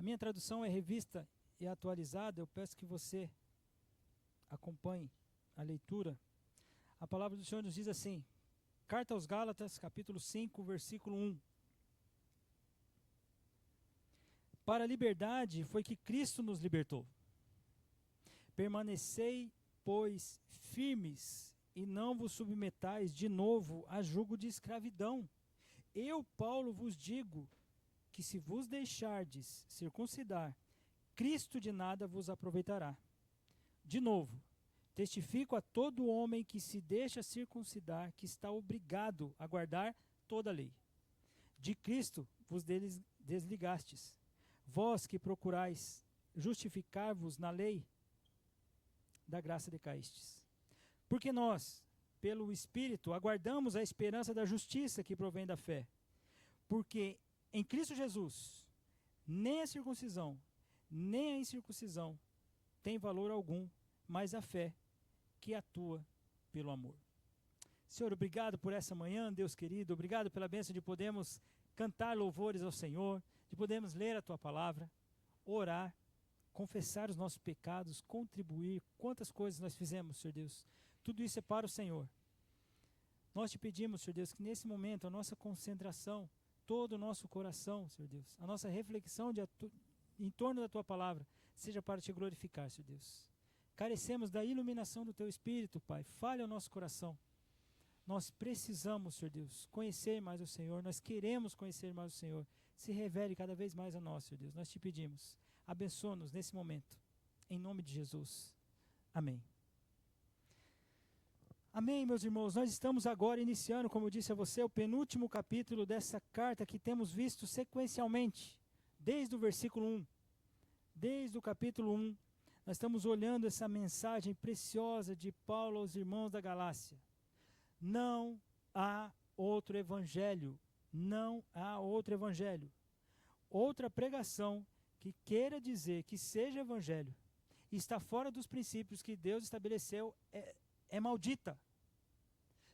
A minha tradução é revista e atualizada. Eu peço que você acompanhe a leitura. A palavra do Senhor nos diz assim, Carta aos Gálatas, capítulo 5, versículo 1. Para a liberdade foi que Cristo nos libertou. Permanecei, pois, firmes, e não vos submetais de novo a jugo de escravidão. Eu, Paulo, vos digo que se vos deixardes circuncidar, Cristo de nada vos aproveitará. De novo, testifico a todo homem que se deixa circuncidar que está obrigado a guardar toda a lei. De Cristo vos desligastes. Vós que procurais justificar-vos na lei, da graça decaístes. Porque nós, pelo Espírito, aguardamos a esperança da justiça que provém da fé. Porque em Cristo Jesus, nem a circuncisão, nem a incircuncisão tem valor algum, mas a fé que atua pelo amor. Senhor, obrigado por essa manhã, Deus querido, obrigado pela bênção de podermos cantar louvores ao Senhor, de podermos ler a Tua palavra, orar, confessar os nossos pecados, contribuir, quantas coisas nós fizemos, Senhor Deus. Tudo isso é para o Senhor. Nós te pedimos, Senhor Deus, que nesse momento a nossa concentração, todo o nosso coração, Senhor Deus, a nossa reflexão em torno da Tua palavra, seja para te glorificar, Senhor Deus. Carecemos da iluminação do Teu Espírito, Pai. Fale ao nosso coração. Nós precisamos, Senhor Deus, conhecer mais o Senhor. Nós queremos conhecer mais o Senhor. Se revele cada vez mais a nós, Senhor Deus. Nós te pedimos. Abençoa-nos nesse momento. Em nome de Jesus. Amém. Amém, meus irmãos. Nós estamos agora iniciando, como eu disse a você, o penúltimo capítulo dessa carta que temos visto sequencialmente, desde o versículo 1. Desde o capítulo 1, nós estamos olhando essa mensagem preciosa de Paulo aos irmãos da Galácia. Não há outro evangelho. Não há outro evangelho. Outra pregação que queira dizer que seja evangelho e está fora dos princípios que Deus estabeleceu é maldita.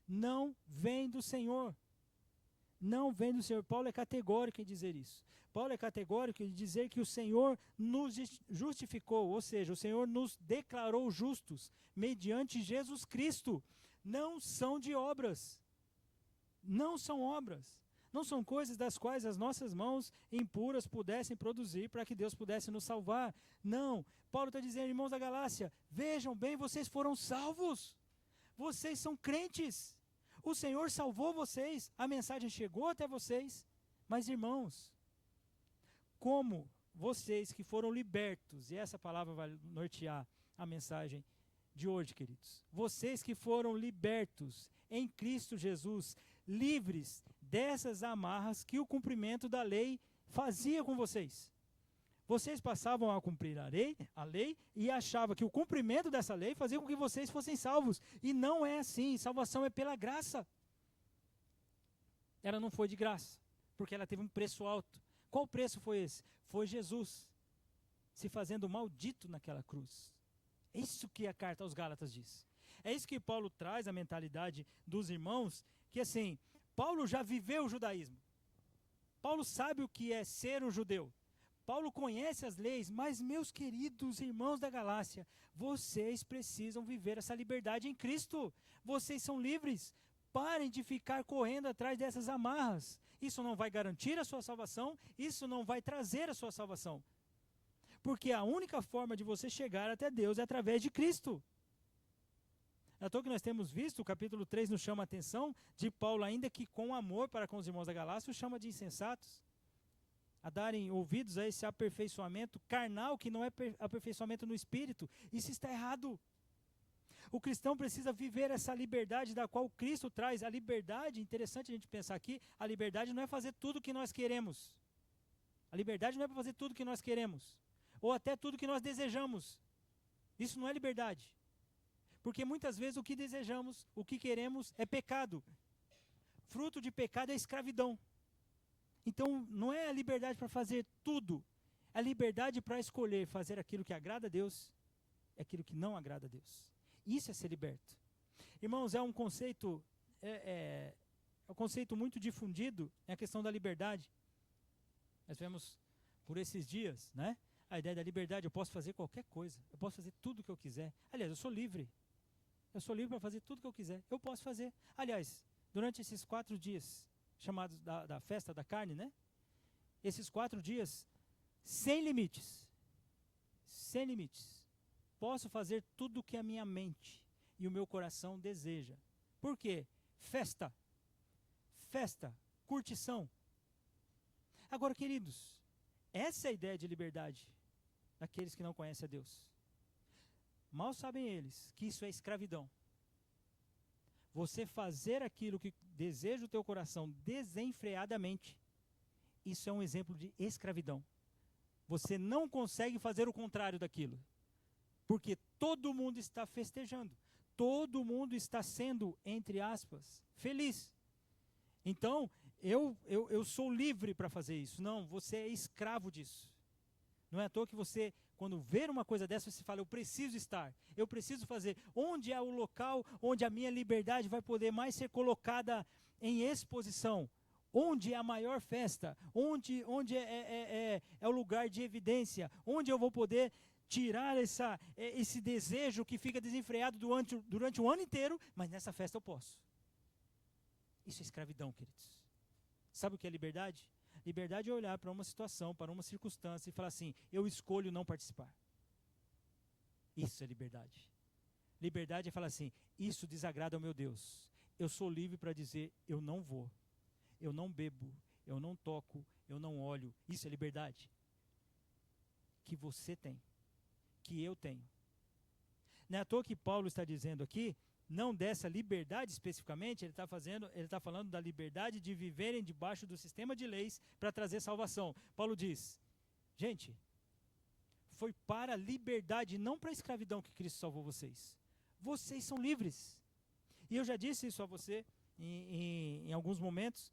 Não vem do Senhor. Não vem do Senhor. Paulo é categórico em dizer isso. Paulo é categórico em dizer que o Senhor nos justificou, ou seja, o Senhor nos declarou justos mediante Jesus Cristo. Não são de obras. Não são obras. Não são coisas das quais as nossas mãos impuras pudessem produzir para que Deus pudesse nos salvar. Não. Paulo está dizendo, irmãos da Galácia, vejam bem, vocês foram salvos. Vocês são crentes. O Senhor salvou vocês. A mensagem chegou até vocês. Mas, irmãos, como vocês que foram libertos, e essa palavra vai nortear a mensagem de hoje, queridos. Vocês que foram libertos em Cristo Jesus, livres dessas amarras que o cumprimento da lei fazia com vocês. Vocês passavam a cumprir a lei e achavam que o cumprimento dessa lei fazia com que vocês fossem salvos. E não é assim. Salvação é pela graça. Ela não foi de graça, porque ela teve um preço alto. Qual preço foi esse? Foi Jesus se fazendo maldito naquela cruz. É isso que a carta aos Gálatas diz. É isso que Paulo traz à mentalidade dos irmãos, que assim, Paulo já viveu o judaísmo. Paulo sabe o que é ser um judeu. Paulo conhece as leis, mas meus queridos irmãos da Galácia, vocês precisam viver essa liberdade em Cristo. Vocês são livres. Parem de ficar correndo atrás dessas amarras. Isso não vai garantir a sua salvação, isso não vai trazer a sua salvação. Porque a única forma de você chegar até Deus é através de Cristo. À toa que nós temos visto, o capítulo 3 nos chama a atenção de Paulo, ainda que com amor para com os irmãos da Galácia, os chama de insensatos. A darem ouvidos a esse aperfeiçoamento carnal, que não é aperfeiçoamento no espírito. Isso está errado. O cristão precisa viver essa liberdade da qual Cristo traz. A liberdade, interessante a gente pensar aqui, a liberdade não é fazer tudo o que nós queremos. A liberdade não é para fazer tudo o que nós queremos. Ou até tudo o que nós desejamos. Isso não é liberdade. Porque muitas vezes o que desejamos, o que queremos é pecado. Fruto de pecado é escravidão. Então, não é a liberdade para fazer tudo. É a liberdade para escolher fazer aquilo que agrada a Deus e aquilo que não agrada a Deus. Isso é ser liberto. Irmãos, é um conceito, um conceito muito difundido, é a questão da liberdade. Nós vemos por esses dias, né? A ideia da liberdade, eu posso fazer qualquer coisa, eu posso fazer tudo o que eu quiser. Aliás, eu sou livre. Eu sou livre para fazer tudo o que eu quiser. Eu posso fazer. Aliás, durante esses 4 dias, chamados da festa da carne, né? Esses 4 dias, sem limites. Sem limites. Posso fazer tudo o que a minha mente e o meu coração deseja. Por quê? Festa. Festa. Curtição. Agora, queridos, essa é a ideia de liberdade daqueles que não conhecem a Deus. Mal sabem eles que isso é escravidão. Você fazer aquilo que deseja o teu coração desenfreadamente, isso é um exemplo de escravidão. Você não consegue fazer o contrário daquilo. Porque todo mundo está festejando. Todo mundo está sendo, entre aspas, feliz. Então, eu sou livre para fazer isso. Não, você é escravo disso. Não é à toa que você, quando ver uma coisa dessa, você fala, eu preciso estar, eu preciso fazer. Onde é o local onde a minha liberdade vai poder mais ser colocada em exposição? Onde é a maior festa? Onde é o lugar de evidência? Onde eu vou poder tirar esse desejo que fica desenfreado durante o ano inteiro, mas nessa festa eu posso. Isso é escravidão, queridos. Sabe o que é liberdade? Liberdade é olhar para uma situação, para uma circunstância e falar assim, eu escolho não participar. Isso é liberdade. Liberdade é falar assim, isso desagrada ao meu Deus. Eu sou livre para dizer, eu não vou, eu não bebo, eu não toco, eu não olho. Isso é liberdade. Que você tem, que eu tenho. Não é à toa que Paulo está dizendo aqui, não dessa liberdade especificamente, ele está falando da liberdade de viverem debaixo do sistema de leis para trazer salvação. Paulo diz, gente, foi para a liberdade, não para a escravidão que Cristo salvou vocês. Vocês são livres. E eu já disse isso a você em alguns momentos,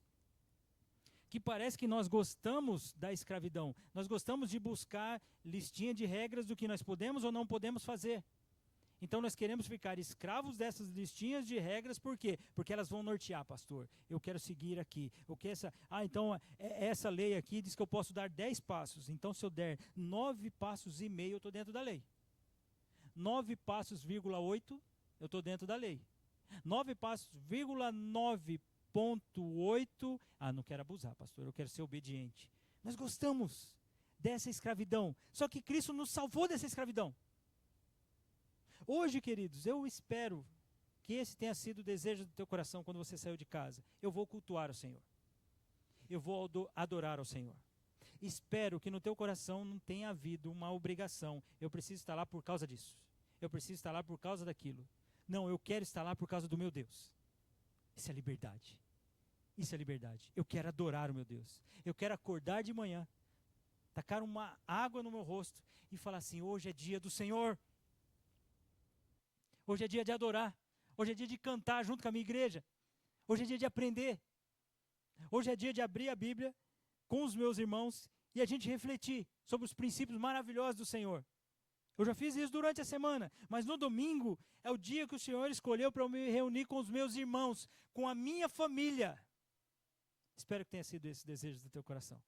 que parece que nós gostamos da escravidão. Nós gostamos de buscar listinha de regras do que nós podemos ou não podemos fazer. Então nós queremos ficar escravos dessas listinhas de regras, por quê? Porque elas vão nortear, pastor. Eu quero seguir aqui. Então essa lei aqui diz que eu posso dar 10 passos. Então se eu der 9 passos e meio, eu estou dentro da lei. 9 passos, 8, eu estou dentro da lei. 9 passos, 9,8, não quero abusar, pastor, eu quero ser obediente. Nós gostamos dessa escravidão. Só que Cristo nos salvou dessa escravidão. Hoje, queridos, eu espero que esse tenha sido o desejo do teu coração quando você saiu de casa. Eu vou cultuar o Senhor. Eu vou adorar ao Senhor. Espero que no teu coração não tenha havido uma obrigação. Eu preciso estar lá por causa disso. Eu preciso estar lá por causa daquilo. Não, eu quero estar lá por causa do meu Deus. Isso é liberdade. Isso é liberdade. Eu quero adorar o meu Deus. Eu quero acordar de manhã, tacar uma água no meu rosto e falar assim, hoje é dia do Senhor. Hoje é dia de adorar. Hoje é dia de cantar junto com a minha igreja. Hoje é dia de aprender. Hoje é dia de abrir a Bíblia com os meus irmãos e a gente refletir sobre os princípios maravilhosos do Senhor. Eu já fiz isso durante a semana, mas no domingo é o dia que o Senhor escolheu para eu me reunir com os meus irmãos, com a minha família. Espero que tenha sido esse desejo do teu coração.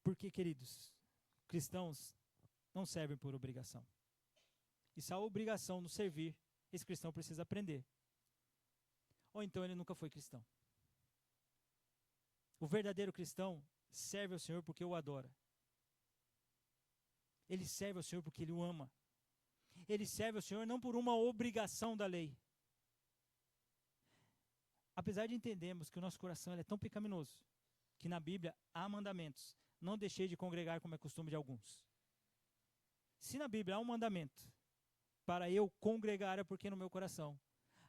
Porque, queridos, cristãos não servem por obrigação. E se a obrigação nos servir, esse cristão precisa aprender. Ou então ele nunca foi cristão. O verdadeiro cristão serve ao Senhor porque o adora. Ele serve ao Senhor porque ele o ama. Ele serve ao Senhor não por uma obrigação da lei. Apesar de entendermos que o nosso coração é tão pecaminoso, que na Bíblia há mandamentos, não deixei de congregar como é costume de alguns. Se na Bíblia há um mandamento, para eu congregar é porque no meu coração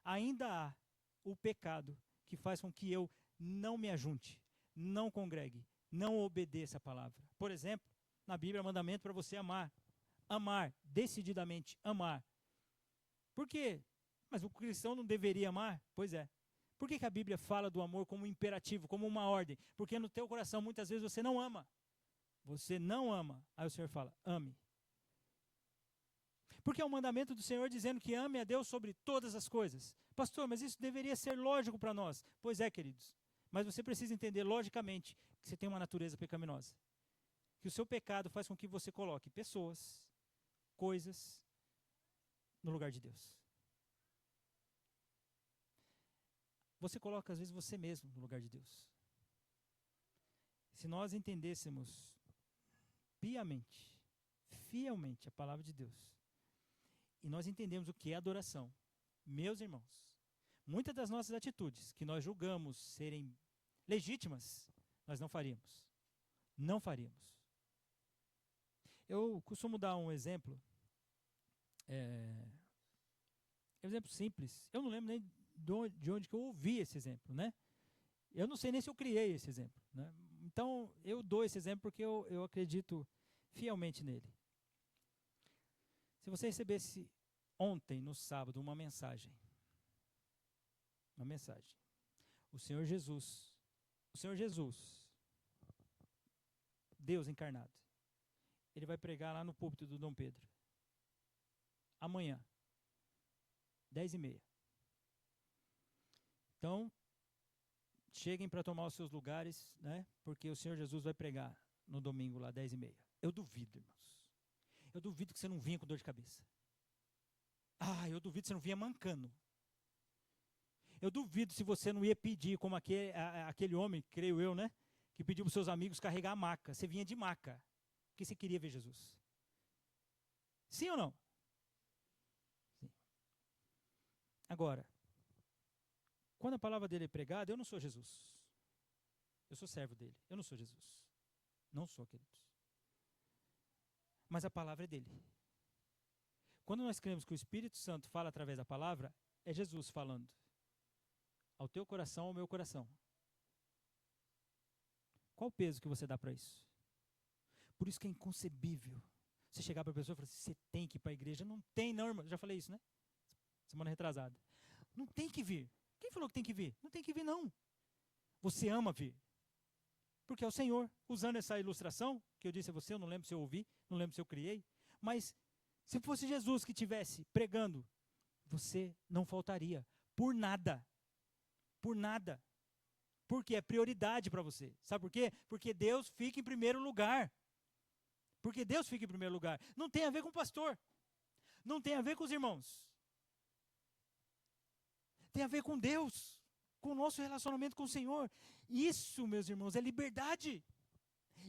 ainda há o pecado que faz com que eu não me ajunte, não congregue, não obedeça a palavra. Por exemplo, na Bíblia há mandamento para você amar. Amar, decididamente amar. Por quê? Mas o cristão não deveria amar? Pois é. Por que a Bíblia fala do amor como um imperativo, como uma ordem? Porque no teu coração muitas vezes você não ama. Você não ama. Aí o Senhor fala, ame. Porque é um mandamento do Senhor dizendo que ame a Deus sobre todas as coisas. Pastor, mas isso deveria ser lógico para nós. Pois é, queridos. Mas você precisa entender logicamente que você tem uma natureza pecaminosa. que o seu pecado faz com que você coloque pessoas, coisas, no lugar de Deus. Você coloca, às vezes, você mesmo no lugar de Deus. Se nós entendêssemos piamente, fielmente a palavra de Deus, e nós entendemos o que é adoração, meus irmãos, muitas das nossas atitudes que nós julgamos serem legítimas, nós não faríamos. Não faríamos. Eu costumo dar um exemplo, exemplo simples. Eu não lembro nem de onde que eu ouvi esse exemplo, né? Eu não sei nem se eu criei esse exemplo, né? Então, eu dou esse exemplo porque eu acredito fielmente nele. Se você recebesse ontem, no sábado, uma mensagem, o Senhor Jesus, Deus encarnado, ele vai pregar lá no púlpito do Dom Pedro, amanhã, 10h30. Então, cheguem para tomar os seus lugares, né? Porque o Senhor Jesus vai pregar no domingo lá, 10h30. Eu duvido, irmãos. Eu duvido que você não vinha com dor de cabeça. Eu duvido que você não vinha mancando. Eu duvido se você não ia pedir, como aquele homem, creio eu, né? Que pediu para os seus amigos carregar a maca. Você vinha de maca, porque você queria ver Jesus. Sim ou não? Sim. Agora, quando a palavra dele é pregada, eu não sou Jesus. Eu sou servo dele. Eu não sou Jesus. Não sou, queridos. Mas a palavra é dele. Quando nós cremos que o Espírito Santo fala através da palavra, é Jesus falando. Ao teu coração, ao meu coração. Qual o peso que você dá para isso? Por isso que é inconcebível você chegar para a pessoa e falar assim, você tem que ir para a igreja. Não tem não, irmão. Já falei isso, né? Semana retrasada. Não tem que vir. Quem falou que tem que vir? Não tem que vir, não. Você ama vir. Porque é o Senhor. Usando essa ilustração, que eu disse a você, eu não lembro se eu ouvi, não lembro se eu criei, mas se fosse Jesus que estivesse pregando, você não faltaria. Por nada. Por nada. Porque é prioridade para você. Sabe por quê? Porque Deus fica em primeiro lugar. Porque Deus fica em primeiro lugar. Não tem a ver com o pastor. Não tem a ver com os irmãos. Tem a ver com Deus. Com o nosso relacionamento com o Senhor. Isso, meus irmãos, é liberdade.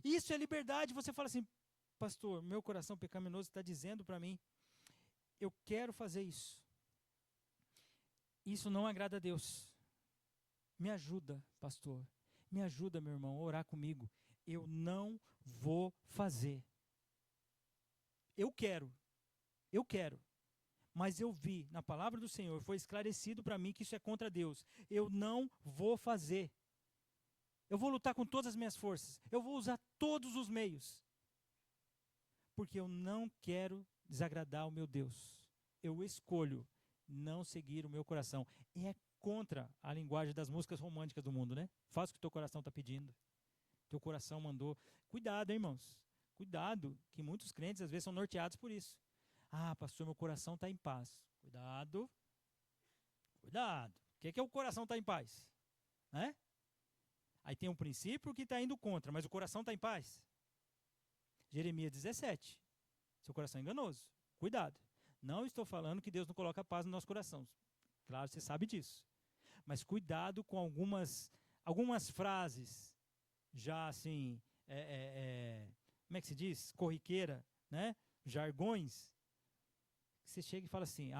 Isso é liberdade. Você fala assim, pastor, meu coração pecaminoso está dizendo para mim, eu quero fazer isso. Isso não agrada a Deus. Me ajuda, pastor. Me ajuda, meu irmão, a orar comigo. Eu não vou fazer. Eu quero. Mas eu vi na palavra do Senhor, foi esclarecido para mim que isso é contra Deus. Eu não vou fazer. Eu vou lutar com todas as minhas forças. Eu vou usar todos os meios. Porque eu não quero desagradar o meu Deus. Eu escolho não seguir o meu coração. É contra a linguagem das músicas românticas do mundo, né? Faz o que teu coração está pedindo. Teu coração mandou. Cuidado, hein, irmãos. Cuidado, que muitos crentes às vezes são norteados por isso. Pastor, meu coração está em paz. Cuidado. Cuidado. O que é o coração está em paz? Né? Aí tem um princípio que está indo contra, mas o coração está em paz. Jeremias 17. Seu coração é enganoso. Cuidado. Não estou falando que Deus não coloca paz no nosso coração. Claro, você sabe disso. Mas cuidado com algumas frases, já assim, como é que se diz? Corriqueira, né? Jargões. Você chega e fala assim,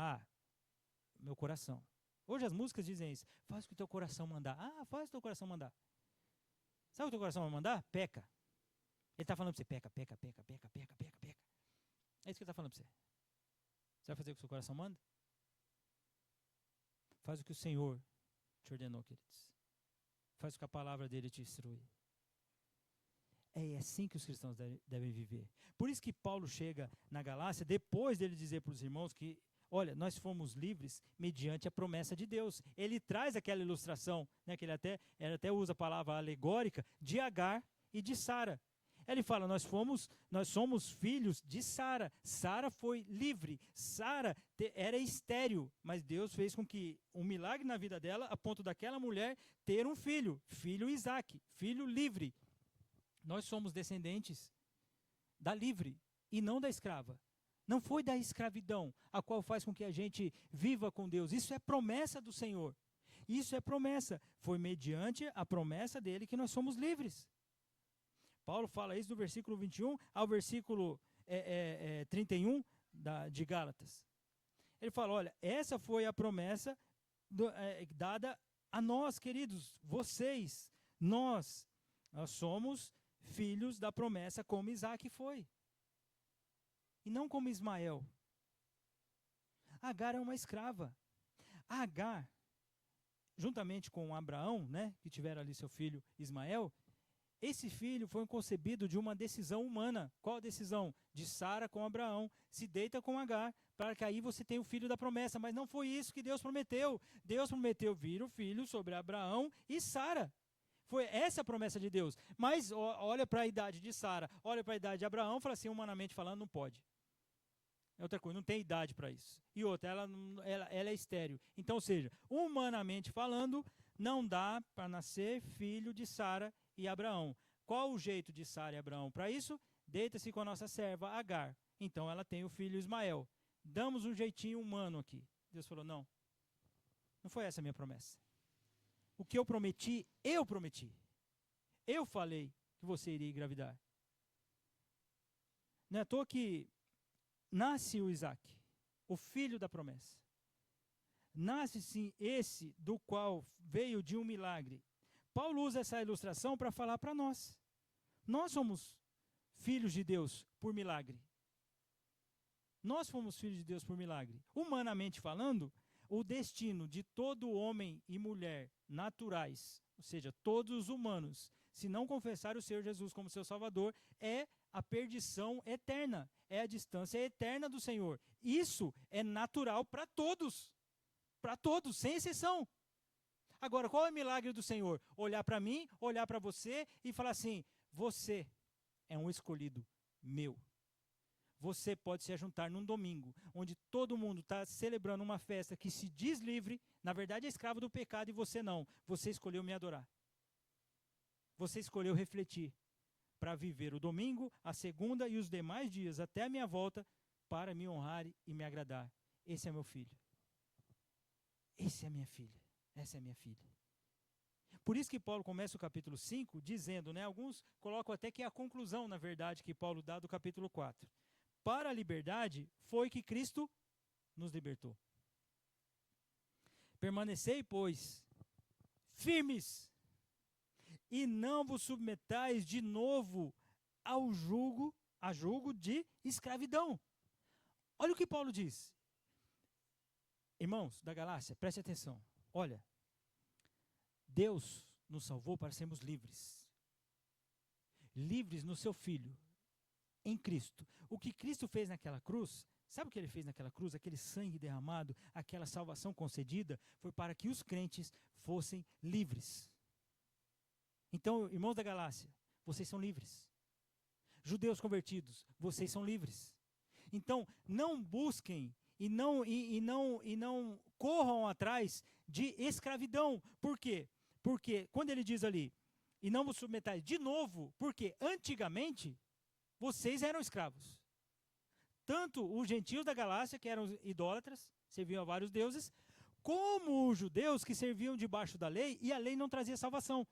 meu coração. Hoje as músicas dizem isso. Faz o que o teu coração mandar. Faz o que o teu coração mandar. Sabe o que o teu coração vai mandar? Peca. Ele está falando para você, peca. É isso que ele está falando para você. Você vai fazer o que o seu coração manda? Faz o que o Senhor te ordenou, queridos. Faz o que a palavra dele te instrui. É assim que os cristãos devem viver. Por isso que Paulo chega na Galácia, depois dele dizer para os irmãos que, olha, nós fomos livres mediante a promessa de Deus. Ele traz aquela ilustração, né, que ele até usa a palavra alegórica, de Agar e de Sara. Ele fala, nós somos filhos de Sara. Sara foi livre. Sara era estéril, mas Deus fez com que um milagre na vida dela, a ponto daquela mulher ter um filho Isaac, filho livre. Nós somos descendentes da livre e não da escrava. Não foi da escravidão, a qual faz com que a gente viva com Deus. Isso é promessa do Senhor. Isso é promessa. Foi mediante a promessa dele que nós somos livres. Paulo fala isso do versículo 21 ao versículo 31 de Gálatas. Ele fala, olha, essa foi a promessa dada a nós, queridos, vocês, nós somos filhos da promessa como Isaac foi. E não como Ismael. Agar é uma escrava. Agar, juntamente com Abraão, né, que tiveram ali seu filho Ismael, esse filho foi concebido de uma decisão humana. Qual a decisão? De Sara com Abraão. Se deita com Agar, para que aí você tenha o filho da promessa. Mas não foi isso que Deus prometeu. Deus prometeu vir o filho sobre Abraão e Sara. Foi essa a promessa de Deus. Mas olha para a idade de Sara, olha para a idade de Abraão, fala assim, humanamente falando, não pode. É outra coisa, não tem idade para isso. E outra, ela é estéril. Então, ou seja, humanamente falando, não dá para nascer filho de Sara e Abraão. Qual o jeito de Sara e Abraão para isso? Deita-se com a nossa serva Agar. Então ela tem o filho Ismael. Damos um jeitinho humano aqui. Deus falou, não foi essa a minha promessa. O que eu prometi, eu prometi. Eu falei que você iria engravidar. Não é à toa que nasce o Isaac, o filho da promessa. Nasce sim esse do qual veio de um milagre. Paulo usa essa ilustração para falar para nós. Nós somos filhos de Deus por milagre. Nós fomos filhos de Deus por milagre. Humanamente falando, o destino de todo homem e mulher naturais, ou seja, todos os humanos, se não confessar o Senhor Jesus como seu Salvador, é a perdição eterna, é a distância eterna do Senhor. Isso é natural para todos, sem exceção. Agora, qual é o milagre do Senhor? Olhar para mim, olhar para você e falar assim, você é um escolhido meu. Você pode se juntar num domingo, onde todo mundo está celebrando uma festa que se diz livre, na verdade é escravo do pecado e você não. Você escolheu me adorar. Você escolheu refletir para viver o domingo, a segunda e os demais dias até a minha volta para me honrar e me agradar. Esse é meu filho. Esse é minha filha. Essa é minha filha. Por isso que Paulo começa o capítulo 5 dizendo, né, alguns colocam até que é a conclusão, na verdade, que Paulo dá do capítulo 4. Para a liberdade foi que Cristo nos libertou. Permanecei, pois, firmes, e não vos submetais de novo a julgo de escravidão. Olha o que Paulo diz. Irmãos da Galácia, preste atenção. Olha, Deus nos salvou para sermos livres. Livres no seu Filho, em Cristo. O que Cristo fez naquela cruz, sabe o que ele fez naquela cruz? Aquele sangue derramado, aquela salvação concedida, foi para que os crentes fossem livres. Então, irmãos da Galácia, vocês são livres. Judeus convertidos, vocês são livres. Então, não busquem e não corram atrás de escravidão. Por quê? Porque quando ele diz ali, e não vos submetais de novo, porque antigamente vocês eram escravos. Tanto os gentios da Galácia, que eram idólatras, serviam a vários deuses, como os judeus que serviam debaixo da lei, e a lei não trazia salvação.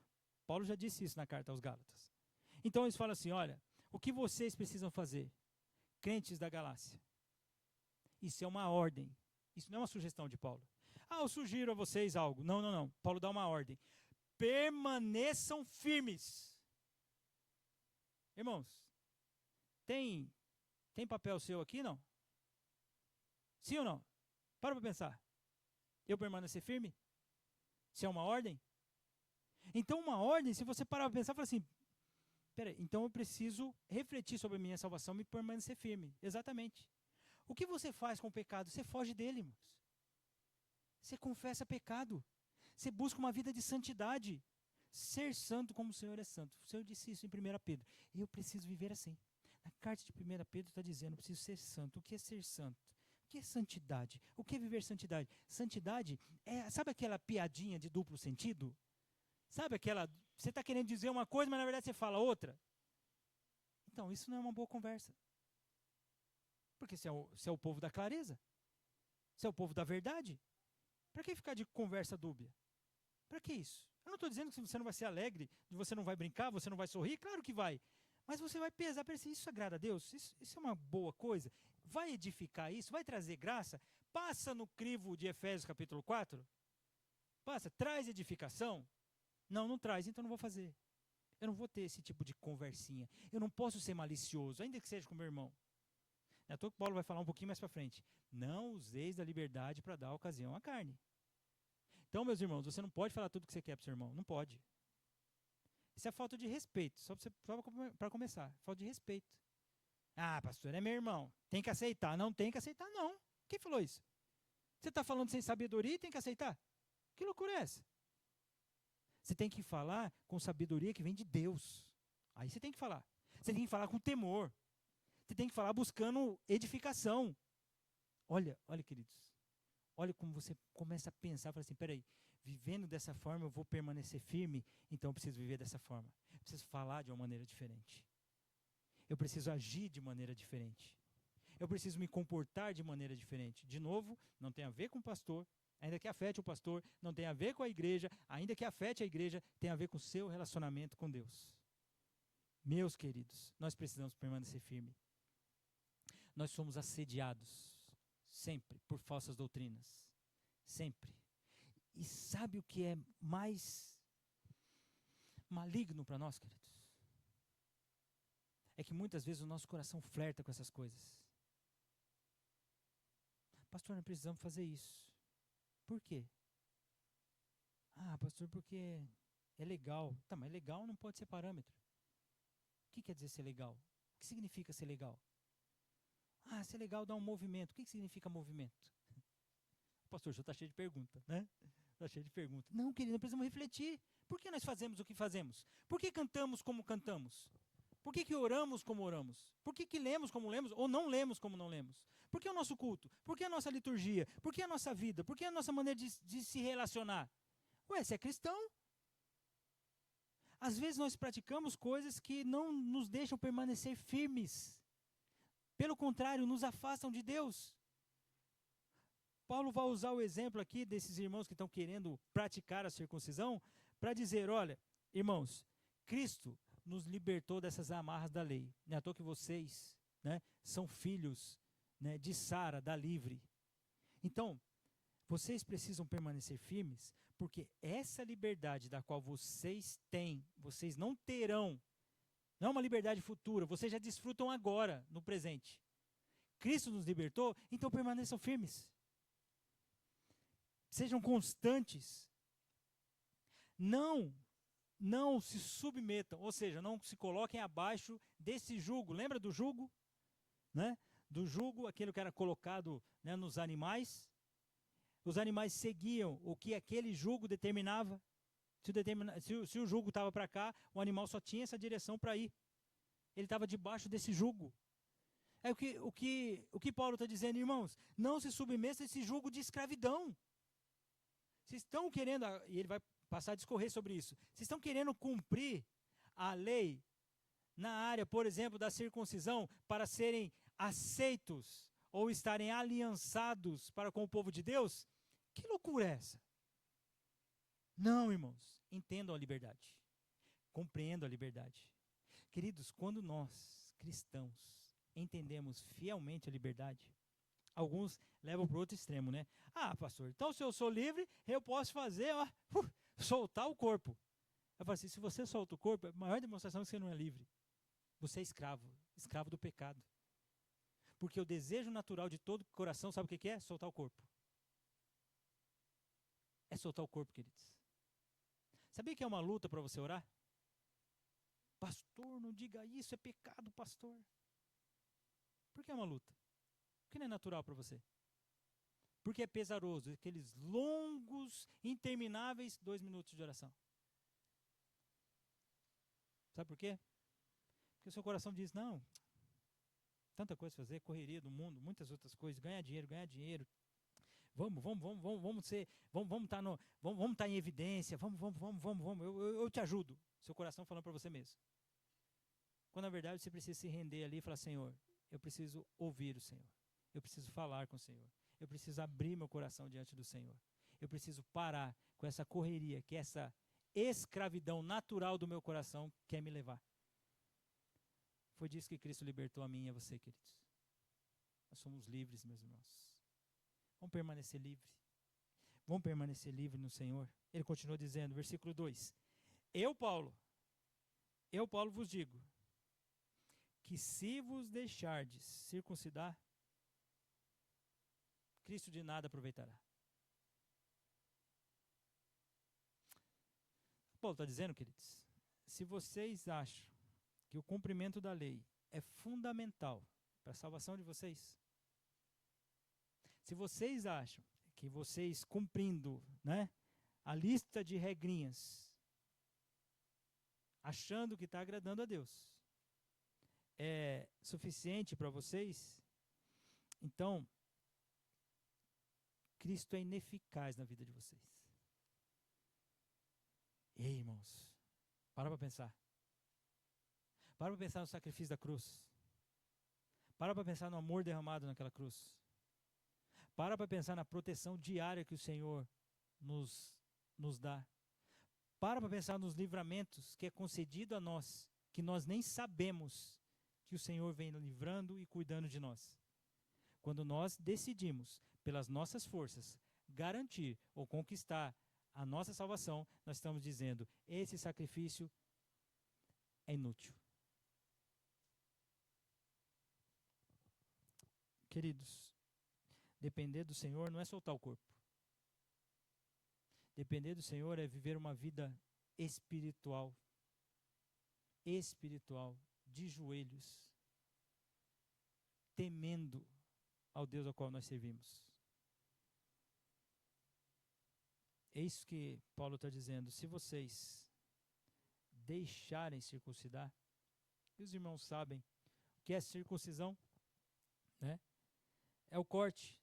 Paulo já disse isso na carta aos Gálatas. Então eles falam assim, olha, o que vocês precisam fazer, crentes da Galácia? Isso é uma ordem, isso não é uma sugestão de Paulo. Eu sugiro a vocês algo. Não. Paulo dá uma ordem. Permaneçam firmes. Irmãos, tem papel seu aqui, não? Sim ou não? Para pensar. Eu permanecer firme? Se é uma ordem? Então uma ordem, se você parar para pensar, fala assim, peraí, então eu preciso refletir sobre a minha salvação e permanecer firme. Exatamente. O que você faz com o pecado? Você foge dele, irmãos. Você confessa pecado. Você busca uma vida de santidade. Ser santo como o Senhor é santo. O Senhor disse isso em 1 Pedro. Eu preciso viver assim. Na carta de 1 Pedro está dizendo, eu preciso ser santo. O que é ser santo? O que é santidade? O que é viver santidade? Santidade é, sabe aquela piadinha de duplo sentido? Sabe aquela, você está querendo dizer uma coisa, mas na verdade você fala outra? Então, isso não é uma boa conversa. Porque se é o povo da clareza, se é o povo da verdade, para que ficar de conversa dúbia? Para que isso? Eu não estou dizendo que você não vai ser alegre, que você não vai brincar, você não vai sorrir, claro que vai. Mas você vai pesar para isso agrada a Deus? Isso é uma boa coisa? Vai edificar isso? Vai trazer graça? Passa no crivo de Efésios capítulo 4? Passa, traz edificação? Não, não traz, então não vou fazer. Eu não vou ter esse tipo de conversinha. Eu não posso ser malicioso, ainda que seja com meu irmão. É à toa que Paulo vai falar um pouquinho mais para frente. Não useis da liberdade para dar ocasião à carne. Então, meus irmãos, você não pode falar tudo o que você quer para o seu irmão. Não pode. Isso é falta de respeito, só para começar. Falta de respeito. Ah, pastor, é meu irmão. Tem que aceitar. Não tem que aceitar, não. Quem falou isso? Você está falando sem sabedoria e tem que aceitar? Que loucura é essa? Você tem que falar com sabedoria que vem de Deus. Aí você tem que falar. Você tem que falar com temor. Você tem que falar buscando edificação. Olha, queridos. Olha como você começa a pensar, fala assim, peraí, vivendo dessa forma eu vou permanecer firme, então eu preciso viver dessa forma. Eu preciso falar de uma maneira diferente. Eu preciso agir de maneira diferente. Eu preciso me comportar de maneira diferente. De novo, não tem a ver com o pastor, ainda que afete o pastor, não tem a ver com a igreja, ainda que afete a igreja, tem a ver com o seu relacionamento com Deus. Meus queridos, nós precisamos permanecer firme. Nós somos assediados sempre por falsas doutrinas. Sempre. E sabe o que é mais maligno para nós, queridos? É que muitas vezes o nosso coração flerta com essas coisas. Pastor, não precisamos fazer isso. Por quê? Ah, pastor, porque é legal. Tá, mas legal não pode ser parâmetro. O que quer dizer ser legal? O que significa ser legal? Ah, ser legal dá um movimento. O que significa movimento? O pastor já está cheio de pergunta, né? Está cheio de pergunta. Não, querido, precisamos refletir. Por que nós fazemos o que fazemos? Por que cantamos como cantamos? Por que oramos como oramos? Por que lemos como lemos ou não lemos como não lemos? Por que o nosso culto? Por que a nossa liturgia? Por que a nossa vida? Por que a nossa maneira de se relacionar? Ué, você é cristão? Às vezes nós praticamos coisas que não nos deixam permanecer firmes. Pelo contrário, nos afastam de Deus. Paulo vai usar o exemplo aqui desses irmãos que estão querendo praticar a circuncisão para dizer, olha, irmãos, Cristo nos libertou dessas amarras da lei. Não é à toa que vocês, né, são filhos, né, de Sara, da livre. Então, vocês precisam permanecer firmes, porque essa liberdade da qual vocês têm, vocês não terão. Não é uma liberdade futura, vocês já desfrutam agora, no presente. Cristo nos libertou, então permaneçam firmes. Sejam constantes. Não se submetam, ou seja, não se coloquem abaixo desse jugo. Lembra do jugo? Né? Do jugo, aquele que era colocado, né, nos animais. Os animais seguiam o que aquele jugo determinava. Se o jugo estava para cá, o animal só tinha essa direção para ir. Ele estava debaixo desse jugo. É o que Paulo está dizendo, irmãos, não se submetam a esse jugo de escravidão. Vocês estão querendo, e ele vai passar a discorrer sobre isso, vocês estão querendo cumprir a lei na área, por exemplo, da circuncisão, para serem aceitos ou estarem aliançados para com o povo de Deus? Que loucura é essa? Não, irmãos, entendam a liberdade, compreendam a liberdade. Queridos, quando nós, cristãos, entendemos fielmente a liberdade, alguns levam para o outro extremo, né? Ah, pastor, então se eu sou livre, eu posso fazer, soltar o corpo. Eu falo assim, se você solta o corpo, é a maior demonstração que você não é livre. Você é escravo do pecado. Porque o desejo natural de todo coração, sabe o que é? Soltar o corpo. É soltar o corpo, queridos. Sabia que é uma luta para você orar? Pastor, não diga isso, é pecado, pastor. Por que é uma luta? Por que não é natural para você? Porque é pesaroso, aqueles longos, intermináveis 2 minutos de oração. Sabe por quê? Porque o seu coração diz, não, tanta coisa a fazer, correria do mundo, muitas outras coisas, ganhar dinheiro. Vamos estar em evidência, vamos, eu te ajudo. Seu coração falando para você mesmo. Quando na verdade você precisa se render ali e falar, Senhor, eu preciso ouvir o Senhor. Eu preciso falar com o Senhor. Eu preciso abrir meu coração diante do Senhor. Eu preciso parar com essa correria, que essa escravidão natural do meu coração quer me levar. Foi disso que Cristo libertou a mim e a você, queridos. Nós somos livres, meus irmãos. Vamos permanecer livres. Vamos permanecer livres no Senhor. Ele continua dizendo, versículo 2. Eu, Paulo vos digo, que se vos deixardes circuncidar, Cristo de nada aproveitará. Paulo está dizendo, queridos, se vocês acham que o cumprimento da lei é fundamental para a salvação de vocês, se vocês acham que vocês cumprindo, né, a lista de regrinhas, achando que está agradando a Deus, é suficiente para vocês, então Cristo é ineficaz na vida de vocês. Ei, irmãos, para pensar. Para pensar no sacrifício da cruz. Para pensar no amor derramado naquela cruz. Para pensar na proteção diária que o Senhor nos dá. Para pensar nos livramentos que é concedido a nós, que nós nem sabemos que o Senhor vem livrando e cuidando de nós. Quando nós decidimos, pelas nossas forças, garantir ou conquistar a nossa salvação, nós estamos dizendo, esse sacrifício é inútil. Queridos, depender do Senhor não é soltar o corpo. Depender do Senhor é viver uma vida espiritual, de joelhos, temendo ao Deus ao qual nós servimos. É isso que Paulo está dizendo. Se vocês deixarem circuncidar, e os irmãos sabem o que é circuncisão, né? É o corte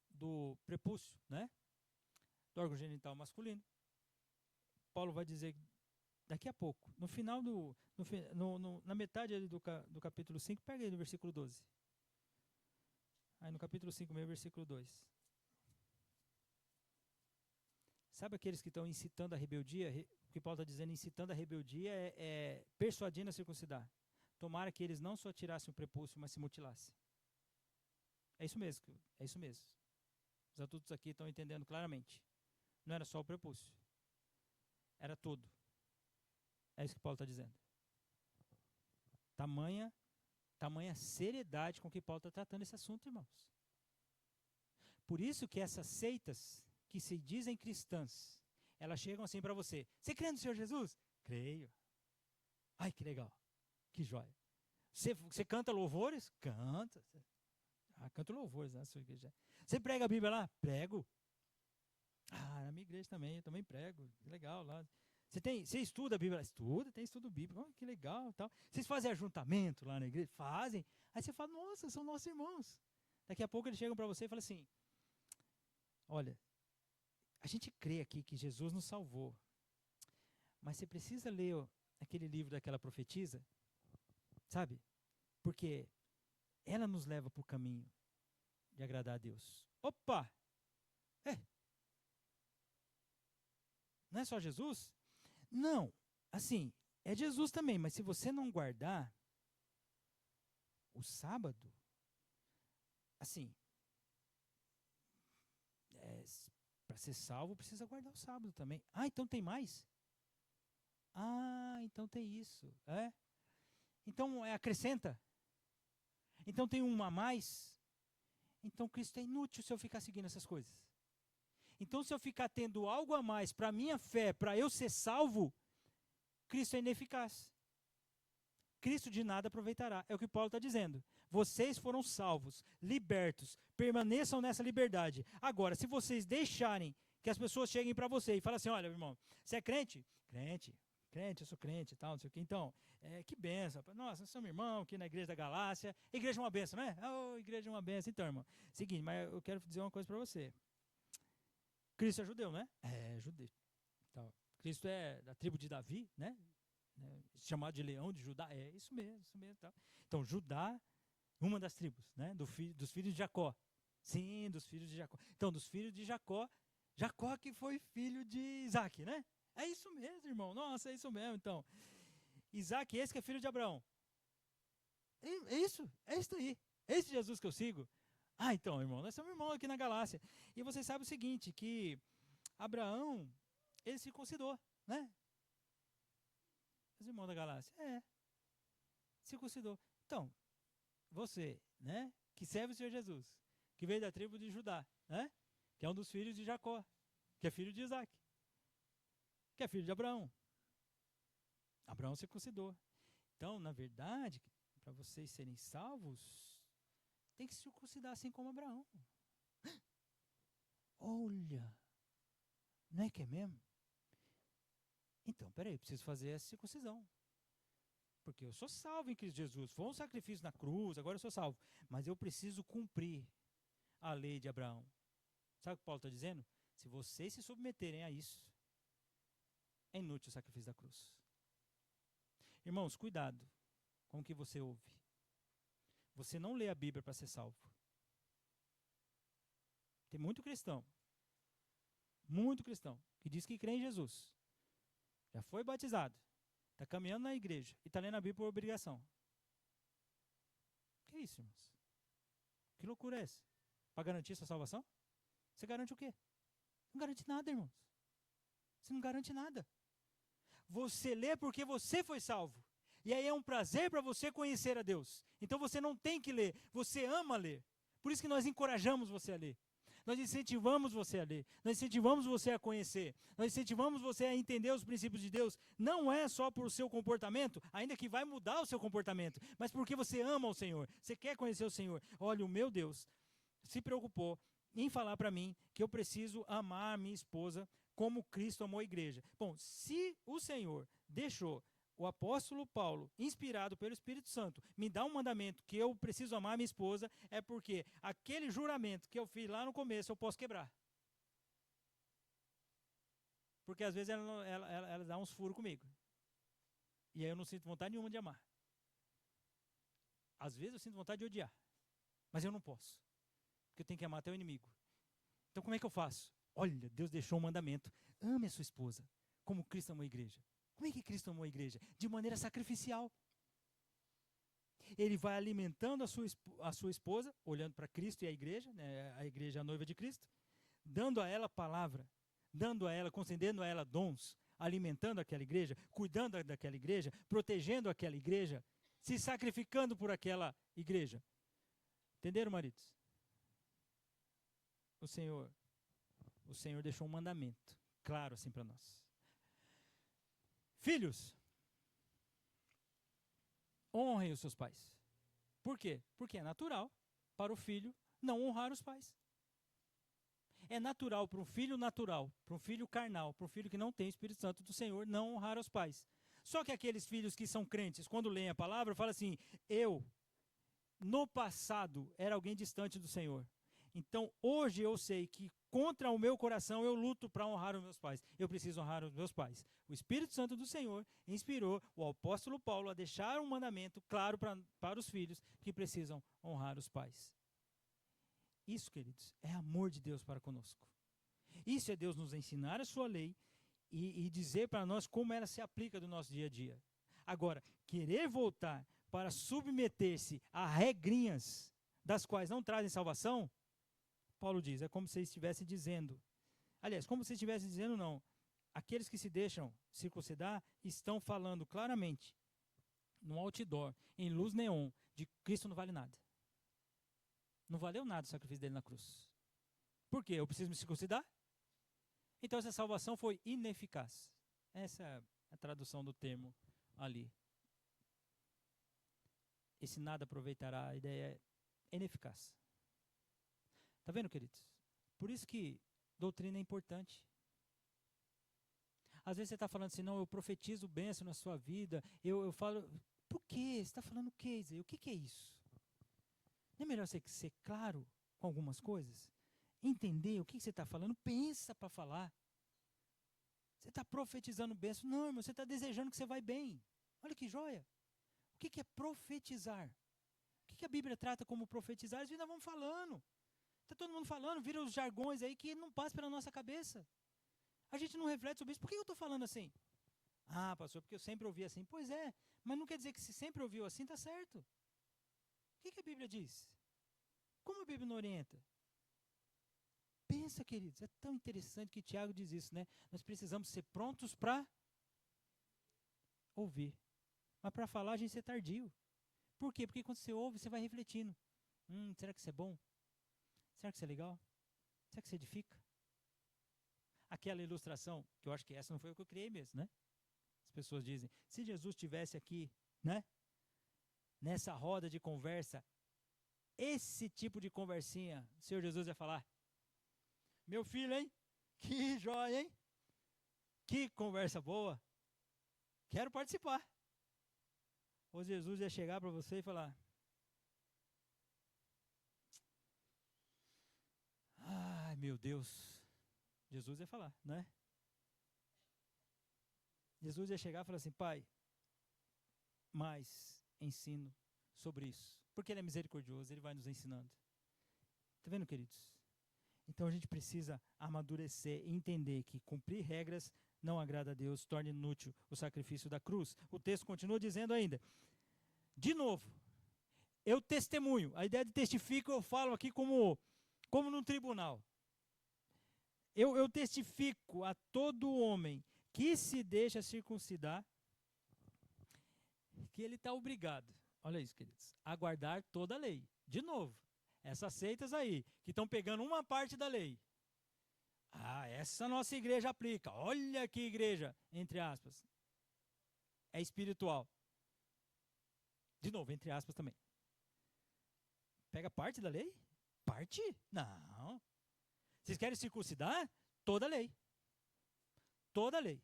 do prepúcio, né? Do órgão genital masculino. Paulo vai dizer daqui a pouco, no final na metade ali do capítulo 5, pega aí no versículo 12. Aí no capítulo 5 mesmo, versículo 2. Sabe aqueles que estão incitando a rebeldia? O que Paulo está dizendo, incitando a rebeldia, é persuadindo a circuncidar. Tomara que eles não só tirassem o prepúcio, mas se mutilassem. É isso mesmo, é isso mesmo. Os adultos aqui estão entendendo claramente. Não era só o prepúcio. Era tudo. É isso que Paulo está dizendo. Tamanha seriedade com que Paulo está tratando esse assunto, irmãos. Por isso que essas seitas que se dizem cristãs, elas chegam assim para você. Você crê no Senhor Jesus? Creio. Ai, que legal. Que joia. Você canta louvores? Canta. Canto louvores na sua igreja. Você prega a Bíblia lá? Prego. Na minha igreja também, eu também prego. Que legal lá. Você estuda a Bíblia? Estuda, tem estudo bíblico. Que legal. Tal. Vocês fazem ajuntamento lá na igreja? Fazem. Aí você fala, nossa, são nossos irmãos. Daqui a pouco eles chegam para você e falam assim, olha, a gente crê aqui que Jesus nos salvou, mas você precisa ler aquele livro daquela profetisa, sabe? Porque ela nos leva para o caminho de agradar a Deus. Opa! Não é só Jesus? Não, assim, é Jesus também, mas se você não guardar o sábado, assim, para ser salvo precisa guardar o sábado também. Então tem mais? Então tem isso. Então acrescenta? Então tem uma a mais? Então Cristo é inútil se eu ficar seguindo essas coisas. Então se eu ficar tendo algo a mais para a minha fé, para eu ser salvo, Cristo é ineficaz. Cristo de nada aproveitará. É o que Paulo está dizendo. Vocês foram salvos, libertos, permaneçam nessa liberdade. Agora, se vocês deixarem que as pessoas cheguem para você e falem assim, olha, irmão, você é crente? Crente, eu sou crente e tal, não sei o quê. Então, que benção. Nossa, nós somos irmãos aqui na igreja da Galácia. Igreja é uma benção, né? Igreja é uma benção. Então, irmão, seguinte, mas eu quero dizer uma coisa para você. Cristo é judeu, né? É judeu. Então, Cristo é da tribo de Davi, né? né? Chamado de leão de Judá, é isso mesmo, isso mesmo. Tá? Então, Judá, uma das tribos, né? Dos filhos de Jacó. Sim, dos filhos de Jacó. Então, dos filhos de Jacó, Jacó que foi filho de Isaac, né? É isso mesmo, irmão. Nossa, é isso mesmo, então. Isaac, esse que é filho de Abraão. É isso aí. É esse Jesus que eu sigo. Ah, então, irmão, nós somos irmãos aqui na Galácia. E você sabe o seguinte, que Abraão, ele circuncidou, né? Os irmãos da Galácia. Circuncidou. Então, você, né, que serve o Senhor Jesus, que veio da tribo de Judá, né? Que é um dos filhos de Jacó, que é filho de Isaac, que é filho de Abraão. Abraão circuncidou. Então, na verdade, para vocês serem salvos, tem que circuncidar assim como Abraão. Olha, não é que é mesmo? Então, peraí, preciso fazer essa circuncisão. Porque eu sou salvo em Cristo Jesus. Foi um sacrifício na cruz, agora eu sou salvo. Mas eu preciso cumprir a lei de Abraão. Sabe o que Paulo está dizendo? Se vocês se submeterem a isso, é inútil o sacrifício da cruz. Irmãos, cuidado com o que você ouve. Você não lê a Bíblia para ser salvo. Tem muito cristão, que diz que crê em Jesus. Já foi batizado, está caminhando na igreja e está lendo a Bíblia por obrigação. Que isso, irmãos? Que loucura é essa? Para garantir sua salvação? Você garante o quê? Não garante nada, irmãos. Você não garante nada. Você lê porque você foi salvo. E aí é um prazer para você conhecer a Deus. Então você não tem que ler, você ama ler. Por isso que nós encorajamos você a ler. Nós incentivamos você a ler. Nós incentivamos você a conhecer. Nós incentivamos você a entender os princípios de Deus. Não é só por seu comportamento, ainda que vai mudar o seu comportamento, mas porque você ama o Senhor. Você quer conhecer o Senhor. Olha, o meu Deus se preocupou em falar para mim que eu preciso amar a minha esposa como Cristo amou a igreja. Bom, se o Senhor deixou o apóstolo Paulo, inspirado pelo Espírito Santo, me dá um mandamento que eu preciso amar a minha esposa, é porque aquele juramento que eu fiz lá no começo eu posso quebrar. Porque às vezes ela dá uns furos comigo. E aí eu não sinto vontade nenhuma de amar. Às vezes eu sinto vontade de odiar. Mas eu não posso. Porque eu tenho que amar até o inimigo. Então como é que eu faço? Olha, Deus deixou um mandamento. Ame a sua esposa, como Cristo amou a igreja. Como é que Cristo amou a igreja? De maneira sacrificial. Ele vai alimentando a sua esposa, olhando para Cristo e a igreja, né, a igreja é a noiva de Cristo, dando a ela palavra, dando a ela, concedendo a ela dons, alimentando aquela igreja, cuidando daquela igreja, protegendo aquela igreja, se sacrificando por aquela igreja. Entenderam, maridos? O Senhor deixou um mandamento claro assim para nós. Filhos, honrem os seus pais. Por quê? Porque é natural para o filho não honrar os pais. É natural para um filho carnal, para um filho que não tem o Espírito Santo do Senhor, não honrar os pais. Só que aqueles filhos que são crentes, quando leem a palavra, falam assim, no passado, era alguém distante do Senhor. Então, hoje eu sei que contra o meu coração eu luto para honrar os meus pais. Eu preciso honrar os meus pais. O Espírito Santo do Senhor inspirou o apóstolo Paulo a deixar um mandamento claro para os filhos que precisam honrar os pais. Isso, queridos, é amor de Deus para conosco. Isso é Deus nos ensinar a sua lei e dizer para nós como ela se aplica no nosso dia a dia. Agora, querer voltar para submeter-se a regrinhas das quais não trazem salvação, Paulo diz, é como se estivesse dizendo, aliás, como se estivesse dizendo não, aqueles que se deixam circuncidar estão falando claramente, no outdoor, em luz neon, de Cristo não vale nada. Não valeu nada o sacrifício dele na cruz. Por quê? Eu preciso me circuncidar? Então essa salvação foi ineficaz. Essa é a tradução do termo ali. Esse nada aproveitará, a ideia é ineficaz. Está vendo, queridos? Por isso que doutrina é importante. Às vezes você está falando assim, não, eu profetizo bênção na sua vida, eu falo, por quê? Você está falando o quê? O que é isso? Não é melhor você ser claro com algumas coisas? Entender o que você está falando, pensa para falar. Você está profetizando bênção? Não, irmão, você está desejando que você vai bem. Olha que joia. O que é profetizar? O que a Bíblia trata como profetizar? Às vezes nós vamos falando. Está todo mundo falando, vira os jargões aí que não passa pela nossa cabeça. A gente não reflete sobre isso. Por que eu estou falando assim? Ah, pastor, porque eu sempre ouvi assim. Pois é, mas não quer dizer que se sempre ouviu assim, está certo. O que a Bíblia diz? Como a Bíblia não orienta? Pensa, queridos, é tão interessante que Tiago diz isso, né? Nós precisamos ser prontos para ouvir. Mas para falar a gente é tardio. Por quê? Porque quando você ouve, você vai refletindo. Será que isso é bom? Será que isso é legal? Será que isso edifica? Aquela ilustração, que eu acho que essa não foi o que eu criei mesmo, né? As pessoas dizem, se Jesus estivesse aqui, né? Nessa roda de conversa, esse tipo de conversinha, o Senhor Jesus ia falar, meu filho, hein? Que joia, hein? Que conversa boa. Quero participar. Ou Jesus ia chegar para você e falar, ai, meu Deus. Jesus ia falar, né? Jesus ia chegar e falar assim, pai, mais ensino sobre isso. Porque ele é misericordioso, ele vai nos ensinando. Está vendo, queridos? Então a gente precisa amadurecer e entender que cumprir regras não agrada a Deus, torna inútil o sacrifício da cruz. O texto continua dizendo ainda, de novo, eu testemunho. A ideia de testifico eu falo aqui como num tribunal. Eu testifico a todo homem que se deixa circuncidar, que ele está obrigado, olha isso, queridos, a guardar toda a lei. De novo, essas seitas aí, que estão pegando uma parte da lei. Ah, essa nossa igreja aplica. Olha que igreja, entre aspas. É espiritual. De novo, entre aspas também. Pega parte da lei? Parte? Não. Vocês querem circuncidar? Toda a lei. Toda a lei.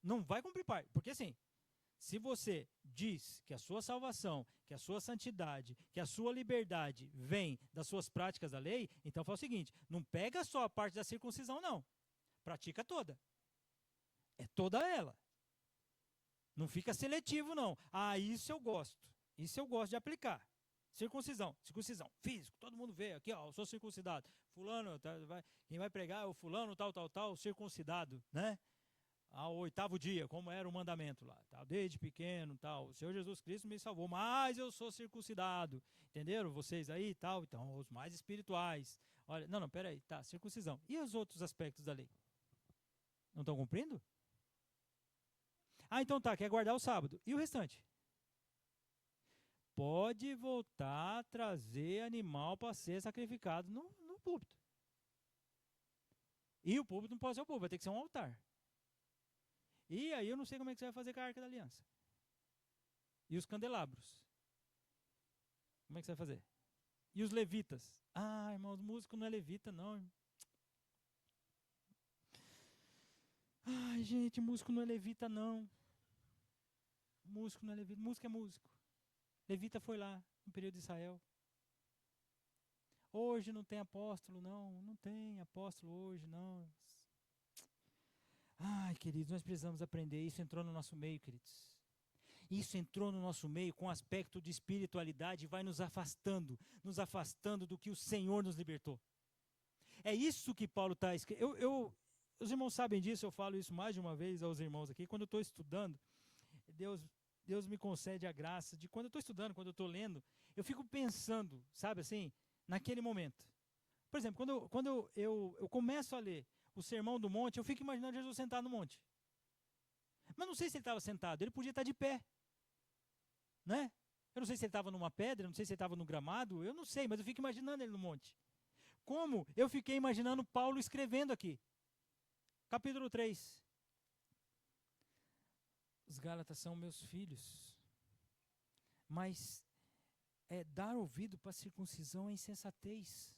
Não vai cumprir parte. Porque assim, se você diz que a sua salvação, que a sua santidade, que a sua liberdade vem das suas práticas da lei, então faz o seguinte, não pega só a parte da circuncisão, não. Pratica toda. É toda ela. Não fica seletivo, não. Ah, isso eu gosto. Isso eu gosto de aplicar. Circuncisão, físico, todo mundo vê aqui, ó, eu sou circuncidado. Fulano, quem vai pregar é o fulano, tal, circuncidado, né? Ao 8º dia, como era o mandamento lá, tal, desde pequeno, tal. O Senhor Jesus Cristo me salvou, mas eu sou circuncidado. Entenderam? Vocês aí, tal, então, os mais espirituais. Olha, não, peraí, tá, circuncisão. E os outros aspectos da lei? Não estão cumprindo? Ah, então tá, quer guardar o sábado. E o restante? Pode voltar a trazer animal para ser sacrificado no púlpito. E o púlpito não pode ser o púlpito, vai ter que ser um altar. E aí eu não sei como é que você vai fazer com a Arca da Aliança. E os candelabros. Como é que você vai fazer? E os levitas? Ah, irmãos, músico não é levita, não. Ai, gente, músico não é levita, não. Músico não é levita, músico é músico. Levita foi lá, no período de Israel. Hoje não tem apóstolo, não. Não tem apóstolo hoje, não. Ai, queridos, nós precisamos aprender. Isso entrou no nosso meio, queridos. Isso entrou no nosso meio com aspecto de espiritualidade e vai nos afastando do que o Senhor nos libertou. É isso que Paulo está escrevendo. Os irmãos sabem disso, eu falo isso mais de uma vez aos irmãos aqui. Quando eu estou estudando, Deus me concede a graça de quando eu estou estudando, quando eu estou lendo, eu fico pensando, sabe assim, naquele momento. Por exemplo, quando eu começo a ler o Sermão do Monte, eu fico imaginando Jesus sentado no monte. Mas não sei se ele estava sentado, ele podia estar de pé. Né? Eu não sei se ele estava numa pedra, não sei se ele estava no gramado, eu não sei, mas eu fico imaginando ele no monte. Como eu fiquei imaginando Paulo escrevendo aqui. Capítulo 3. Os Gálatas são meus filhos, mas dar ouvido para a circuncisão é insensatez.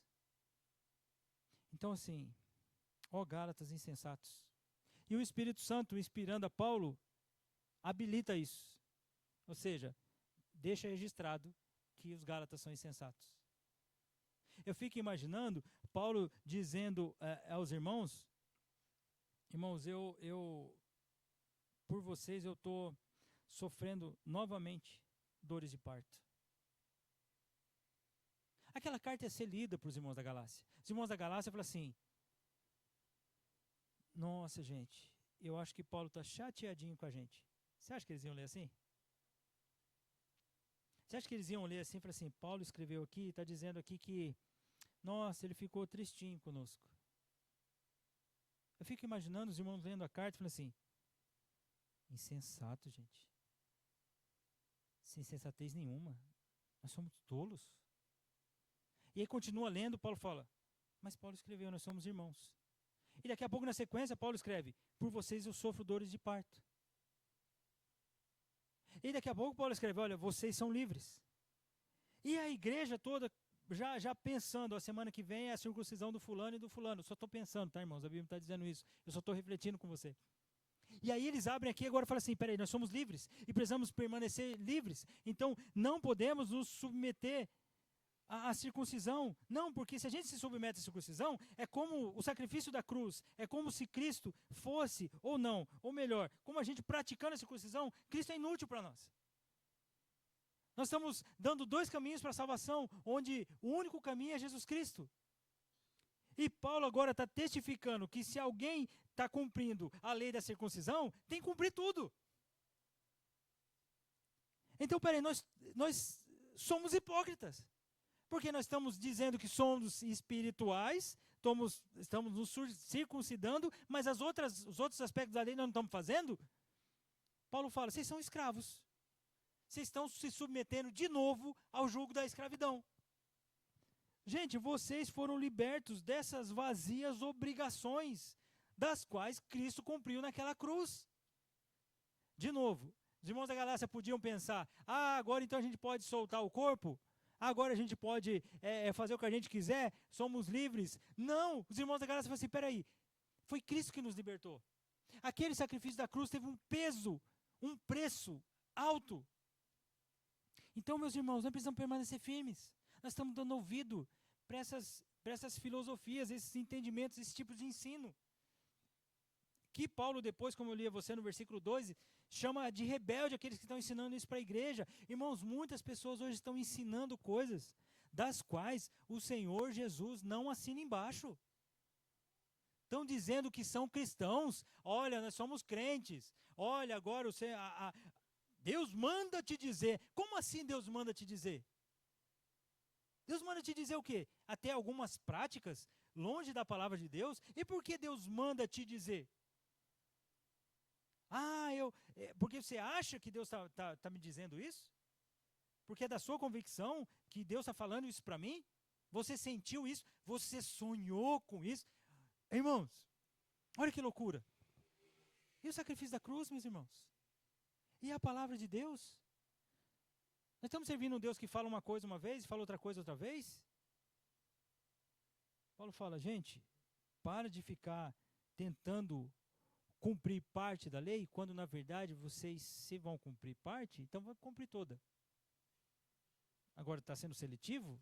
Então assim, ó Gálatas insensatos. E o Espírito Santo, inspirando a Paulo, habilita isso. Ou seja, deixa registrado que os Gálatas são insensatos. Eu fico imaginando Paulo dizendo aos irmãos Irmãos, por vocês, eu estou sofrendo novamente dores de parto. Aquela carta ia ser lida para os irmãos da Galácia. Os irmãos da Galácia falam assim: nossa, gente, eu acho que Paulo está chateadinho com a gente. Você acha que eles iam ler assim? Você acha que eles iam ler assim e falar assim: Paulo escreveu aqui, está dizendo aqui que, nossa, ele ficou tristinho conosco. Eu fico imaginando os irmãos lendo a carta e falando assim: insensato, gente. Sem sensatez nenhuma. Nós somos tolos. E aí continua lendo, Paulo fala: mas Paulo escreveu, nós somos irmãos. E daqui a pouco na sequência, Paulo escreve: por vocês eu sofro dores de parto. E daqui a pouco Paulo escreve: olha, vocês são livres. E a igreja toda já pensando, a semana que vem é a circuncisão do fulano e do fulano. Eu só estou pensando, tá, irmãos? A Bíblia está dizendo isso. Eu só estou refletindo com você. E aí eles abrem aqui e agora falam assim: peraí, nós somos livres e precisamos permanecer livres. Então não podemos nos submeter à circuncisão. Não, porque se a gente se submete à circuncisão, é como o sacrifício da cruz. É como se Cristo fosse ou não. Ou melhor, como a gente praticando a circuncisão, Cristo é inútil para nós. Nós estamos dando dois caminhos para a salvação, onde o único caminho é Jesus Cristo. E Paulo agora está testificando que se alguém está cumprindo a lei da circuncisão, tem que cumprir tudo. Então, peraí, nós somos hipócritas. Porque nós estamos dizendo que somos espirituais, estamos nos circuncidando, mas os outros aspectos da lei nós não estamos fazendo. Paulo fala: vocês são escravos. Vocês estão se submetendo de novo ao jugo da escravidão. Gente, vocês foram libertos dessas vazias obrigações, das quais Cristo cumpriu naquela cruz. De novo, os irmãos da Galácia podiam pensar: agora então a gente pode soltar o corpo? Agora a gente pode fazer o que a gente quiser? Somos livres? Não! Os irmãos da Galácia falam assim: peraí, foi Cristo que nos libertou. Aquele sacrifício da cruz teve um peso, um preço alto. Então, meus irmãos, nós precisamos permanecer firmes. Nós estamos dando ouvido para essas filosofias, esses entendimentos, esse tipo de ensino. Que Paulo depois, como eu li a você no versículo 12, chama de rebelde aqueles que estão ensinando isso para a igreja. Irmãos, muitas pessoas hoje estão ensinando coisas das quais o Senhor Jesus não assina embaixo. Estão dizendo que são cristãos. Olha, nós somos crentes. Olha, agora Deus manda te dizer. Como assim Deus manda te dizer? Deus manda te dizer o quê? Até algumas práticas longe da palavra de Deus. E por que Deus manda te dizer? Porque você acha que Deus tá me dizendo isso? Porque é da sua convicção que Deus está falando isso para mim? Você sentiu isso? Você sonhou com isso? Irmãos, olha que loucura. E o sacrifício da cruz, meus irmãos? E a palavra de Deus? Nós estamos servindo um Deus que fala uma coisa uma vez e fala outra coisa outra vez? Paulo fala: gente, para de ficar tentando cumprir parte da lei, quando na verdade vocês, se vão cumprir parte, então vão cumprir toda. Agora está sendo seletivo?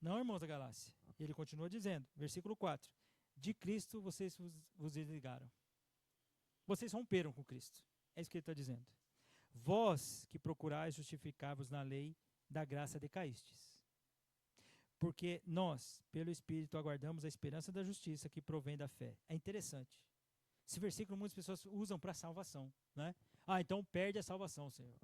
Não, irmãos da Galácia. Ele continua dizendo, versículo 4: de Cristo vocês vos desligaram. Vocês romperam com Cristo. É isso que ele está dizendo. Vós que procurais justificar-vos na lei, da graça decaístes. Porque nós, pelo Espírito, aguardamos a esperança da justiça que provém da fé. É interessante. Esse versículo muitas pessoas usam para salvação, né? Então perde a salvação, Senhor.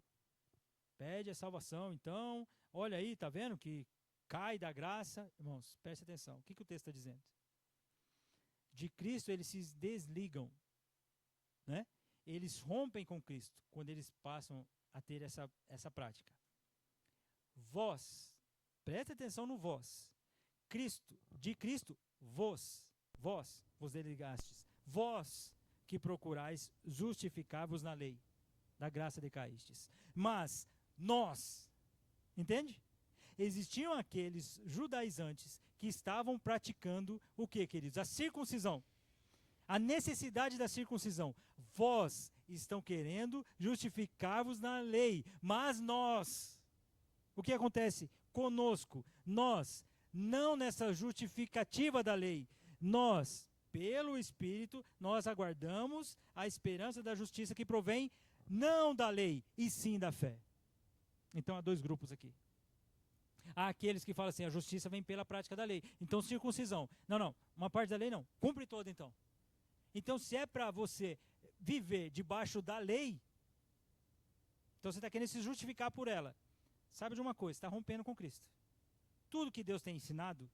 Perde a salvação, então, olha aí, tá vendo que cai da graça. Irmãos, preste atenção. O que o texto está dizendo? De Cristo eles se desligam, né? Eles rompem com Cristo quando eles passam a ter essa prática. Vós, preste atenção no vós. De Cristo, vós vos desligastes. Vós que procurais justificar-vos na lei, da graça decaístes. Mas nós, entende? Existiam aqueles judaizantes que estavam praticando o que, queridos? A circuncisão. A necessidade da circuncisão. Vós estão querendo justificar-vos na lei, mas nós, o que acontece conosco? Nós, não nessa justificativa da lei, nós, pelo Espírito nós aguardamos a esperança da justiça que provém não da lei, e sim da fé. Então há dois grupos aqui. Há aqueles que falam assim, a justiça vem pela prática da lei. Então circuncisão. Não, uma parte da lei não. Cumpre toda então. Então se é para você viver debaixo da lei, então você está querendo se justificar por ela. Sabe de uma coisa, está rompendo com Cristo. Tudo que Deus tem ensinado,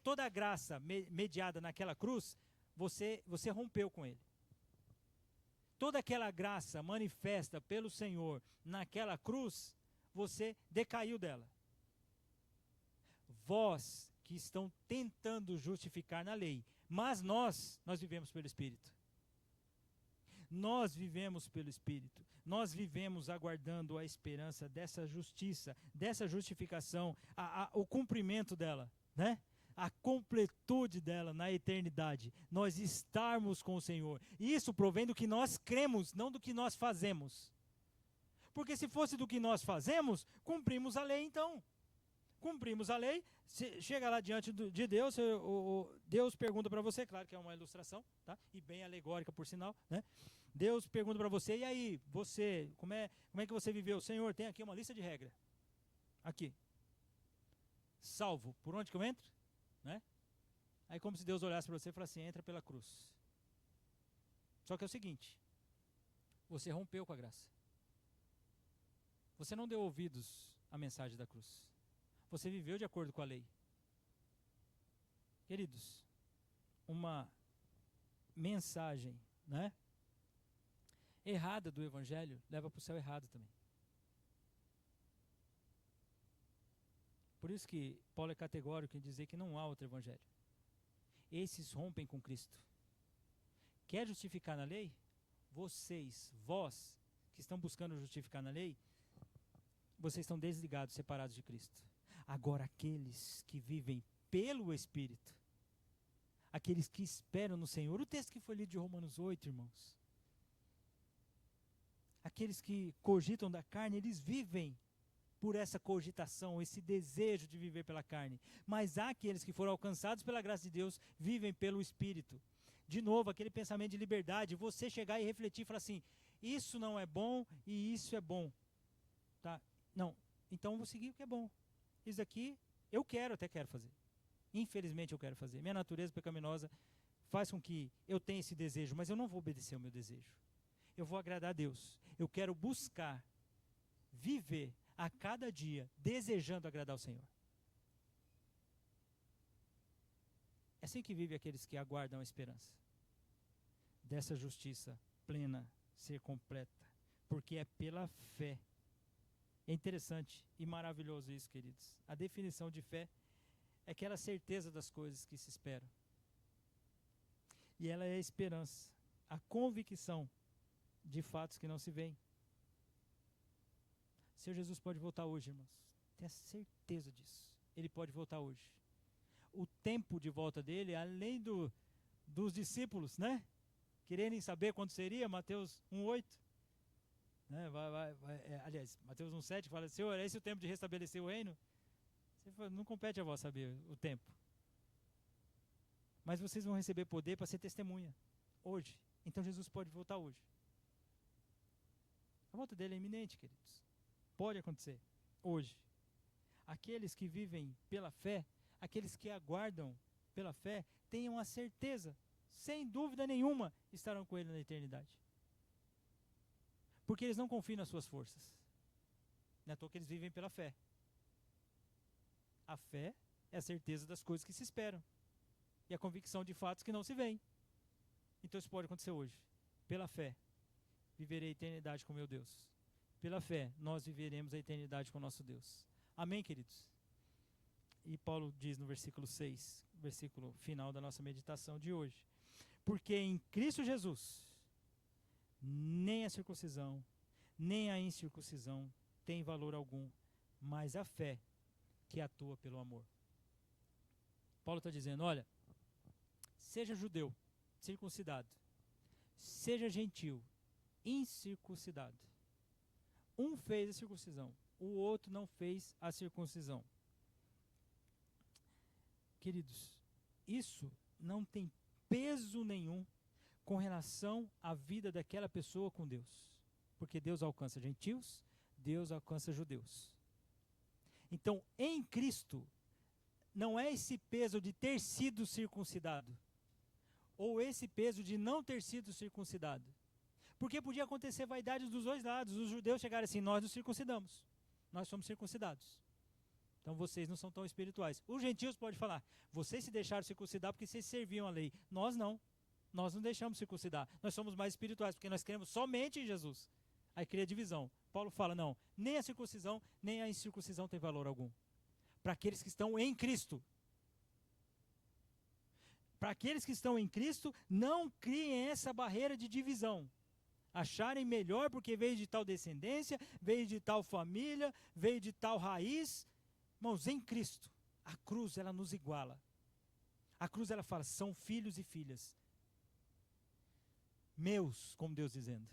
toda a graça mediada naquela cruz, você rompeu com ele. Toda aquela graça manifesta pelo Senhor naquela cruz, você decaiu dela. Vós que estão tentando justificar na lei, mas nós vivemos pelo Espírito. Nós vivemos pelo Espírito. Nós vivemos aguardando a esperança dessa justiça, dessa justificação, o cumprimento dela, né? A completude dela na eternidade. Nós estarmos com o Senhor. E isso provém do que nós cremos, não do que nós fazemos. Porque se fosse do que nós fazemos, cumprimos a lei então. Cumprimos a lei, chega lá diante de Deus, Deus pergunta para você, claro que é uma ilustração, tá? E bem alegórica por sinal, né? Deus pergunta para você, e aí, você, como é que você viveu? Senhor, tem aqui uma lista de regras. Aqui. Salvo, por onde que eu entro? Né? Aí como se Deus olhasse para você e falasse assim, entra pela cruz. Só que é o seguinte, você rompeu com a graça. Você não deu ouvidos à mensagem da cruz. Você viveu de acordo com a lei. Queridos, uma mensagem, né, errada do Evangelho leva para o céu errado também. Por isso que Paulo é categórico em dizer que não há outro Evangelho. Esses rompem com Cristo. Quer justificar na lei? Vós, que estão buscando justificar na lei, vocês estão desligados, separados de Cristo. Agora, aqueles que vivem pelo Espírito, aqueles que esperam no Senhor, o texto que foi lido de Romanos 8, irmãos, aqueles que cogitam da carne, eles vivem por essa cogitação, esse desejo de viver pela carne. Mas há aqueles que foram alcançados pela graça de Deus, vivem pelo Espírito. De novo, aquele pensamento de liberdade, você chegar e refletir e falar assim, isso não é bom e isso é bom. Tá? Não, então eu vou seguir o que é bom. Isso aqui eu até quero fazer. Infelizmente eu quero fazer. Minha natureza pecaminosa faz com que eu tenha esse desejo, mas eu não vou obedecer ao meu desejo. Eu vou agradar a Deus. Eu quero buscar, viver a cada dia, desejando agradar ao Senhor. É assim que vive aqueles que aguardam a esperança dessa justiça plena ser completa, porque é pela fé. É interessante e maravilhoso isso, queridos. A definição de fé é aquela certeza das coisas que se esperam. E ela é a esperança, a convicção de fatos que não se veem. Senhor Jesus pode voltar hoje, irmãos. Tenha certeza disso. Ele pode voltar hoje. O tempo de volta dele, além dos discípulos, né? Quererem saber quando seria, Mateus 1:8. Né? Aliás, Mateus 1:7 fala, Senhor, é esse o tempo de restabelecer o reino? Você fala, não compete a vós saber o tempo. Mas vocês vão receber poder para ser testemunha hoje. Então Jesus pode voltar hoje. A volta dele é iminente, queridos. Pode acontecer hoje. Aqueles que vivem pela fé, aqueles que aguardam pela fé, tenham a certeza, sem dúvida nenhuma, estarão com ele na eternidade. Porque eles não confiam nas suas forças. Não é à toa que eles vivem pela fé. A fé é a certeza das coisas que se esperam. E a convicção de fatos que não se veem. Então isso pode acontecer hoje. Pela fé, viverei a eternidade com meu Deus. Pela fé, nós viveremos a eternidade com nosso Deus. Amém, queridos? E Paulo diz no versículo 6, versículo final da nossa meditação de hoje. Porque em Cristo Jesus, nem a circuncisão, nem a incircuncisão tem valor algum, mas a fé que atua pelo amor. Paulo está dizendo, olha, seja judeu, circuncidado, seja gentil, incircuncidado. Um fez a circuncisão, o outro não fez a circuncisão. Queridos, isso não tem peso nenhum com relação à vida daquela pessoa com Deus. Porque Deus alcança gentios, Deus alcança judeus. Então, em Cristo, não é esse peso de ter sido circuncidado, ou esse peso de não ter sido circuncidado. Porque podia acontecer vaidade dos dois lados. Os judeus chegaram assim, nós nos circuncidamos, nós somos circuncidados. Então vocês não são tão espirituais. Os gentios podem falar, vocês se deixaram circuncidar porque vocês serviam a lei. Nós não. Nós não deixamos circuncidar. Nós somos mais espirituais, porque nós cremos somente em Jesus. Aí cria divisão. Paulo fala, não, nem a circuncisão, nem a incircuncisão tem valor algum. Para aqueles que estão em Cristo. Para aqueles que estão em Cristo, não criem essa barreira de divisão. Acharem melhor porque veio de tal descendência, veio de tal família, veio de tal raiz. Irmãos, em Cristo, a cruz ela nos iguala. A cruz ela fala, são filhos e filhas. Meus, como Deus dizendo.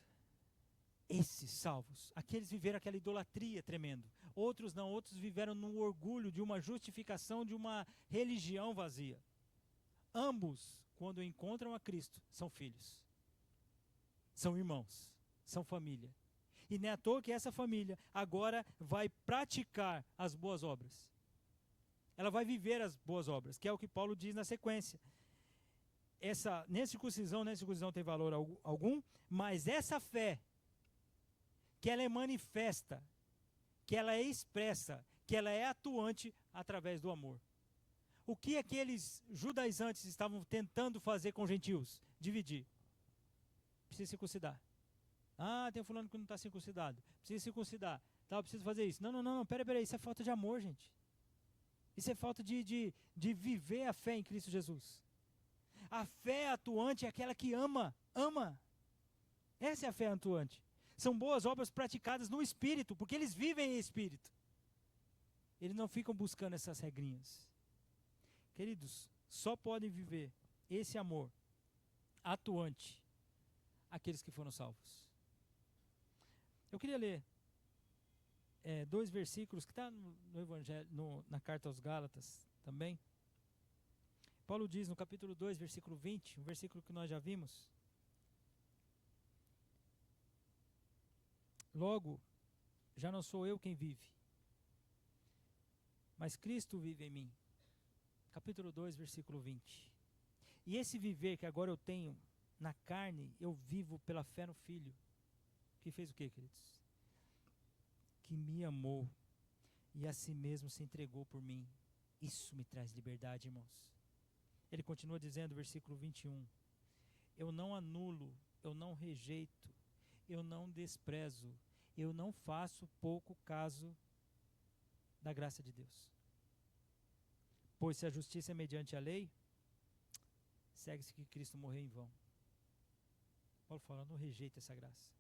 Esses salvos, aqueles viveram aquela idolatria tremenda. Outros não, outros viveram no orgulho de uma justificação de uma religião vazia. Ambos, quando encontram a Cristo, são filhos. São irmãos, são família. E não é à toa que essa família agora vai praticar as boas obras. Ela vai viver as boas obras, que é o que Paulo diz na sequência. Nem a circuncisão tem valor algum, mas essa fé, que ela é manifesta, que ela é expressa, que ela é atuante através do amor. O que aqueles judaizantes estavam tentando fazer com gentios? Dividir. Precisa circuncidar. Ah, tem um fulano que não está circuncidado. Precisa circuncidar. Tá, preciso fazer isso. Não, peraí. Isso é falta de amor, gente. Isso é falta de viver a fé em Cristo Jesus. A fé atuante é aquela que ama. Essa é a fé atuante. São boas obras praticadas no Espírito, porque eles vivem em Espírito. Eles não ficam buscando essas regrinhas. Queridos, só podem viver esse amor atuante aqueles que foram salvos. Eu queria ler 2 versículos que está no Evangelho, na carta aos Gálatas também. Paulo diz no capítulo 2, versículo 20, um versículo que nós já vimos. Logo, já não sou eu quem vive, mas Cristo vive em mim. Capítulo 2, versículo 20. E esse viver que agora eu tenho na carne, eu vivo pela fé no Filho. Que fez o quê, queridos? Que me amou e a si mesmo se entregou por mim. Isso me traz liberdade, irmãos. Ele continua dizendo, versículo 21. Eu não anulo, eu não rejeito, eu não desprezo, eu não faço pouco caso da graça de Deus. Pois se a justiça é mediante a lei, segue-se que Cristo morreu em vão. Paulo fala, eu não rejeito essa graça.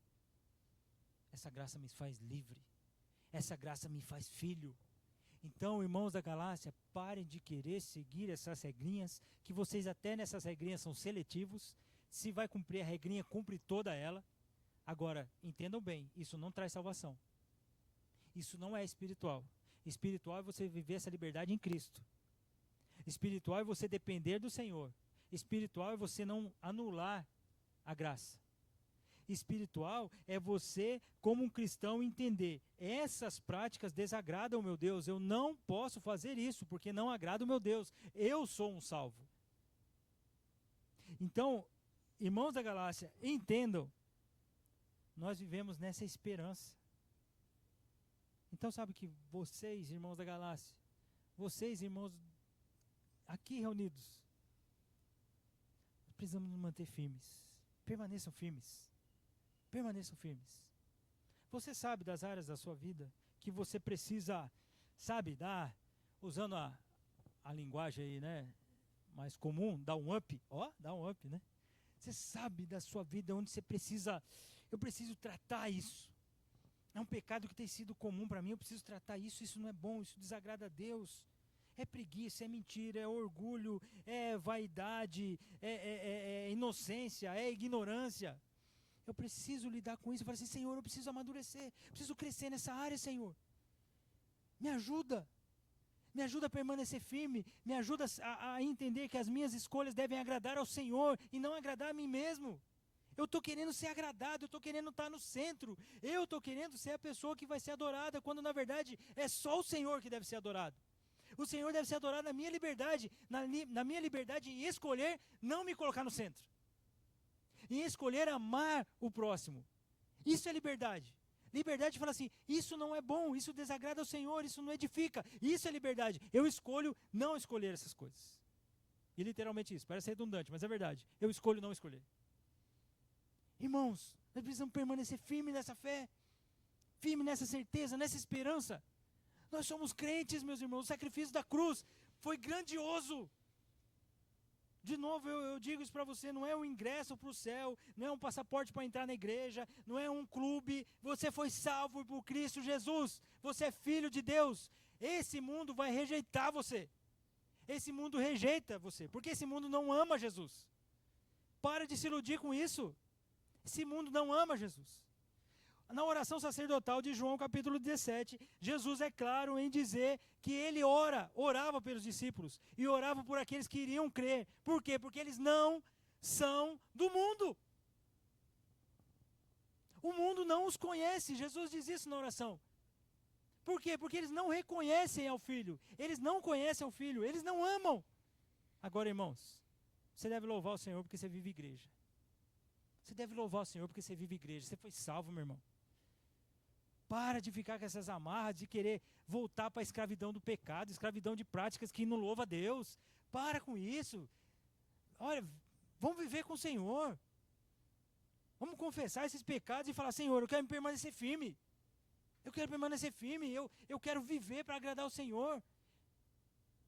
Essa graça me faz livre. Essa graça me faz filho. Então, irmãos da Galácia, parem de querer seguir essas regrinhas, que vocês até nessas regrinhas são seletivos. Se vai cumprir a regrinha, cumpre toda ela. Agora, entendam bem, isso não traz salvação. Isso não é espiritual. Espiritual é você viver essa liberdade em Cristo. Espiritual é você depender do Senhor. Espiritual é você não anular a graça. Espiritual é você, como um cristão, entender: essas práticas desagradam o meu Deus, eu não posso fazer isso, porque não agrada o meu Deus, eu sou um salvo. Então, irmãos da Galácia, entendam, nós vivemos nessa esperança. Então sabe que vocês, irmãos da Galácia, vocês, irmãos aqui reunidos, precisamos nos manter firmes. Permaneçam firmes. Permaneçam firmes. Você sabe das áreas da sua vida que você precisa, sabe, usando a linguagem aí, né, mais comum, dar um up. Dá um up, né? Você sabe da sua vida onde você precisa, eu preciso tratar isso. É um pecado que tem sido comum para mim, eu preciso tratar isso, isso não é bom, isso desagrada a Deus. É preguiça, é mentira, é orgulho, é vaidade, é inocência, é ignorância. Eu preciso lidar com isso. Eu falo assim, Senhor, eu preciso amadurecer, preciso crescer nessa área, Senhor. Me ajuda. Me ajuda a permanecer firme. Me ajuda a entender que as minhas escolhas devem agradar ao Senhor e não agradar a mim mesmo. Eu estou querendo ser agradado, eu estou querendo estar no centro. Eu estou querendo ser a pessoa que vai ser adorada, quando na verdade é só o Senhor que deve ser adorado. O Senhor deve ser adorado na minha liberdade, na minha liberdade em escolher não me colocar no centro. Em escolher amar o próximo. Isso é liberdade. Liberdade de falar assim, isso não é bom, isso desagrada ao Senhor, isso não edifica. Isso é liberdade. Eu escolho não escolher essas coisas. E literalmente isso, parece redundante, mas é verdade. Eu escolho não escolher. Irmãos, nós precisamos permanecer firmes nessa fé, firme nessa certeza, nessa esperança. Nós somos crentes, meus irmãos. O sacrifício da cruz foi grandioso. De novo, eu digo isso para você, não é um ingresso para o céu, não é um passaporte para entrar na igreja, não é um clube. Você foi salvo por Cristo Jesus. Você é filho de Deus. Esse mundo vai rejeitar você. Esse mundo rejeita você, porque esse mundo não ama Jesus. Para de se iludir com isso. Esse mundo não ama Jesus. Na oração sacerdotal de João capítulo 17, Jesus é claro em dizer que ele orava pelos discípulos e orava por aqueles que iriam crer. Por quê? Porque eles não são do mundo. O mundo não os conhece. Jesus diz isso na oração. Por quê? Porque eles não reconhecem ao Filho. Eles não conhecem ao Filho. Eles não amam. Agora, irmãos, você deve louvar o Senhor porque você vive igreja. Você deve louvar o Senhor porque você vive igreja. Você foi salvo, meu irmão. Para de ficar com essas amarras de querer voltar para a escravidão do pecado, escravidão de práticas que não louva a Deus. Para com isso. Olha, vamos viver com o Senhor. Vamos confessar esses pecados e falar, Senhor, eu quero permanecer firme. Eu quero permanecer firme. Eu quero viver para agradar o Senhor.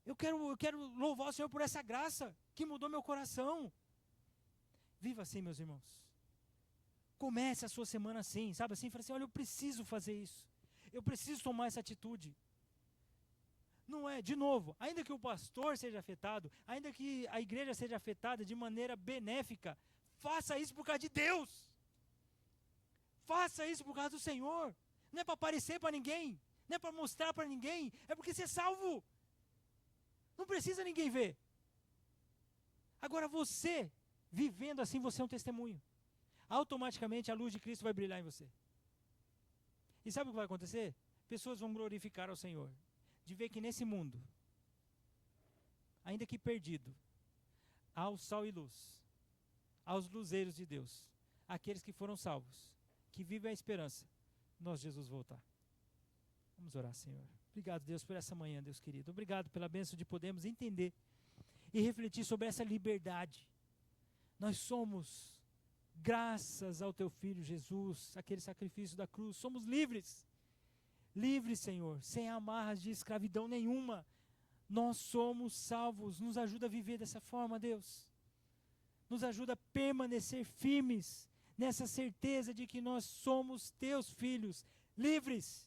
Eu quero louvar o Senhor por essa graça que mudou meu coração. Viva assim, meus irmãos. Comece a sua semana assim, sabe assim? Fala assim, olha, eu preciso fazer isso. Eu preciso tomar essa atitude. Não é, de novo, ainda que o pastor seja afetado, ainda que a igreja seja afetada de maneira benéfica, faça isso por causa de Deus. Faça isso por causa do Senhor. Não é para aparecer para ninguém, não é para mostrar para ninguém, é porque você é salvo. Não precisa ninguém ver. Agora você, vivendo assim, você é um testemunho. Automaticamente a luz de Cristo vai brilhar em você. E sabe o que vai acontecer? Pessoas vão glorificar ao Senhor. De ver que nesse mundo, ainda que perdido, há o sal e luz, aos luzeiros de Deus, aqueles que foram salvos, que vivem a esperança, nós Jesus voltar. Vamos orar, Senhor. Obrigado, Deus, por essa manhã, Deus querido. Obrigado pela bênção de podermos entender e refletir sobre essa liberdade. Nós somos, graças ao Teu Filho Jesus, aquele sacrifício da cruz, somos livres. Livres, Senhor, sem amarras de escravidão nenhuma. Nós somos salvos. Nos ajuda a viver dessa forma, Deus. Nos ajuda a permanecer firmes nessa certeza de que nós somos Teus filhos, livres.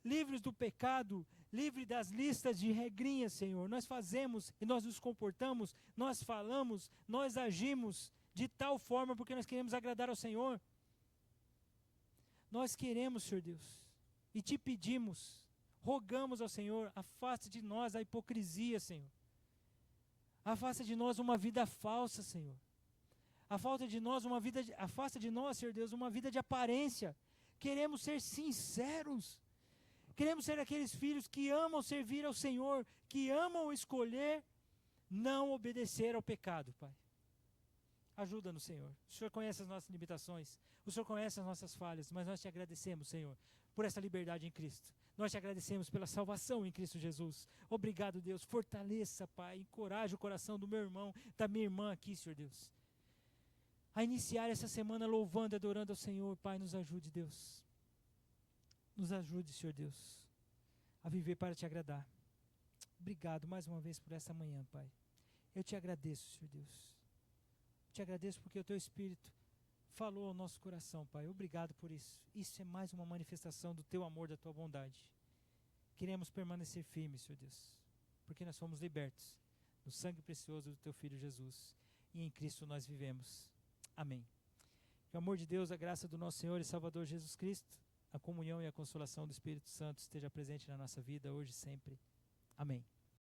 Livres do pecado, livres das listas de regrinhas, Senhor. Nós fazemos e nós nos comportamos, nós falamos, nós agimos de tal forma porque nós queremos agradar ao Senhor. Nós queremos, Senhor Deus, e te pedimos, rogamos ao Senhor, afasta de nós a hipocrisia, Senhor. Afasta de nós uma vida falsa, Senhor. Afasta de nós, Senhor Deus, uma vida de aparência. Queremos ser sinceros. Queremos ser aqueles filhos que amam servir ao Senhor, que amam escolher não obedecer ao pecado, Pai. Ajuda-nos, Senhor. O Senhor conhece as nossas limitações, o Senhor conhece as nossas falhas, mas nós te agradecemos, Senhor, por essa liberdade em Cristo. Nós te agradecemos pela salvação em Cristo Jesus. Obrigado, Deus. Fortaleça, Pai, encoraje o coração do meu irmão, da minha irmã aqui, Senhor Deus. A iniciar essa semana louvando e adorando ao Senhor, Pai, nos ajude, Deus. Nos ajude, Senhor Deus, a viver para te agradar. Obrigado mais uma vez por essa manhã, Pai. Eu te agradeço, Senhor Deus. Te agradeço porque o Teu Espírito falou ao nosso coração, Pai. Obrigado por isso. Isso é mais uma manifestação do Teu amor, da Tua bondade. Queremos permanecer firmes, Senhor Deus, porque nós fomos libertos no sangue precioso do Teu Filho Jesus. E em Cristo nós vivemos. Amém. Que o amor de Deus, a graça do nosso Senhor e Salvador Jesus Cristo, a comunhão e a consolação do Espírito Santo esteja presente na nossa vida hoje e sempre. Amém.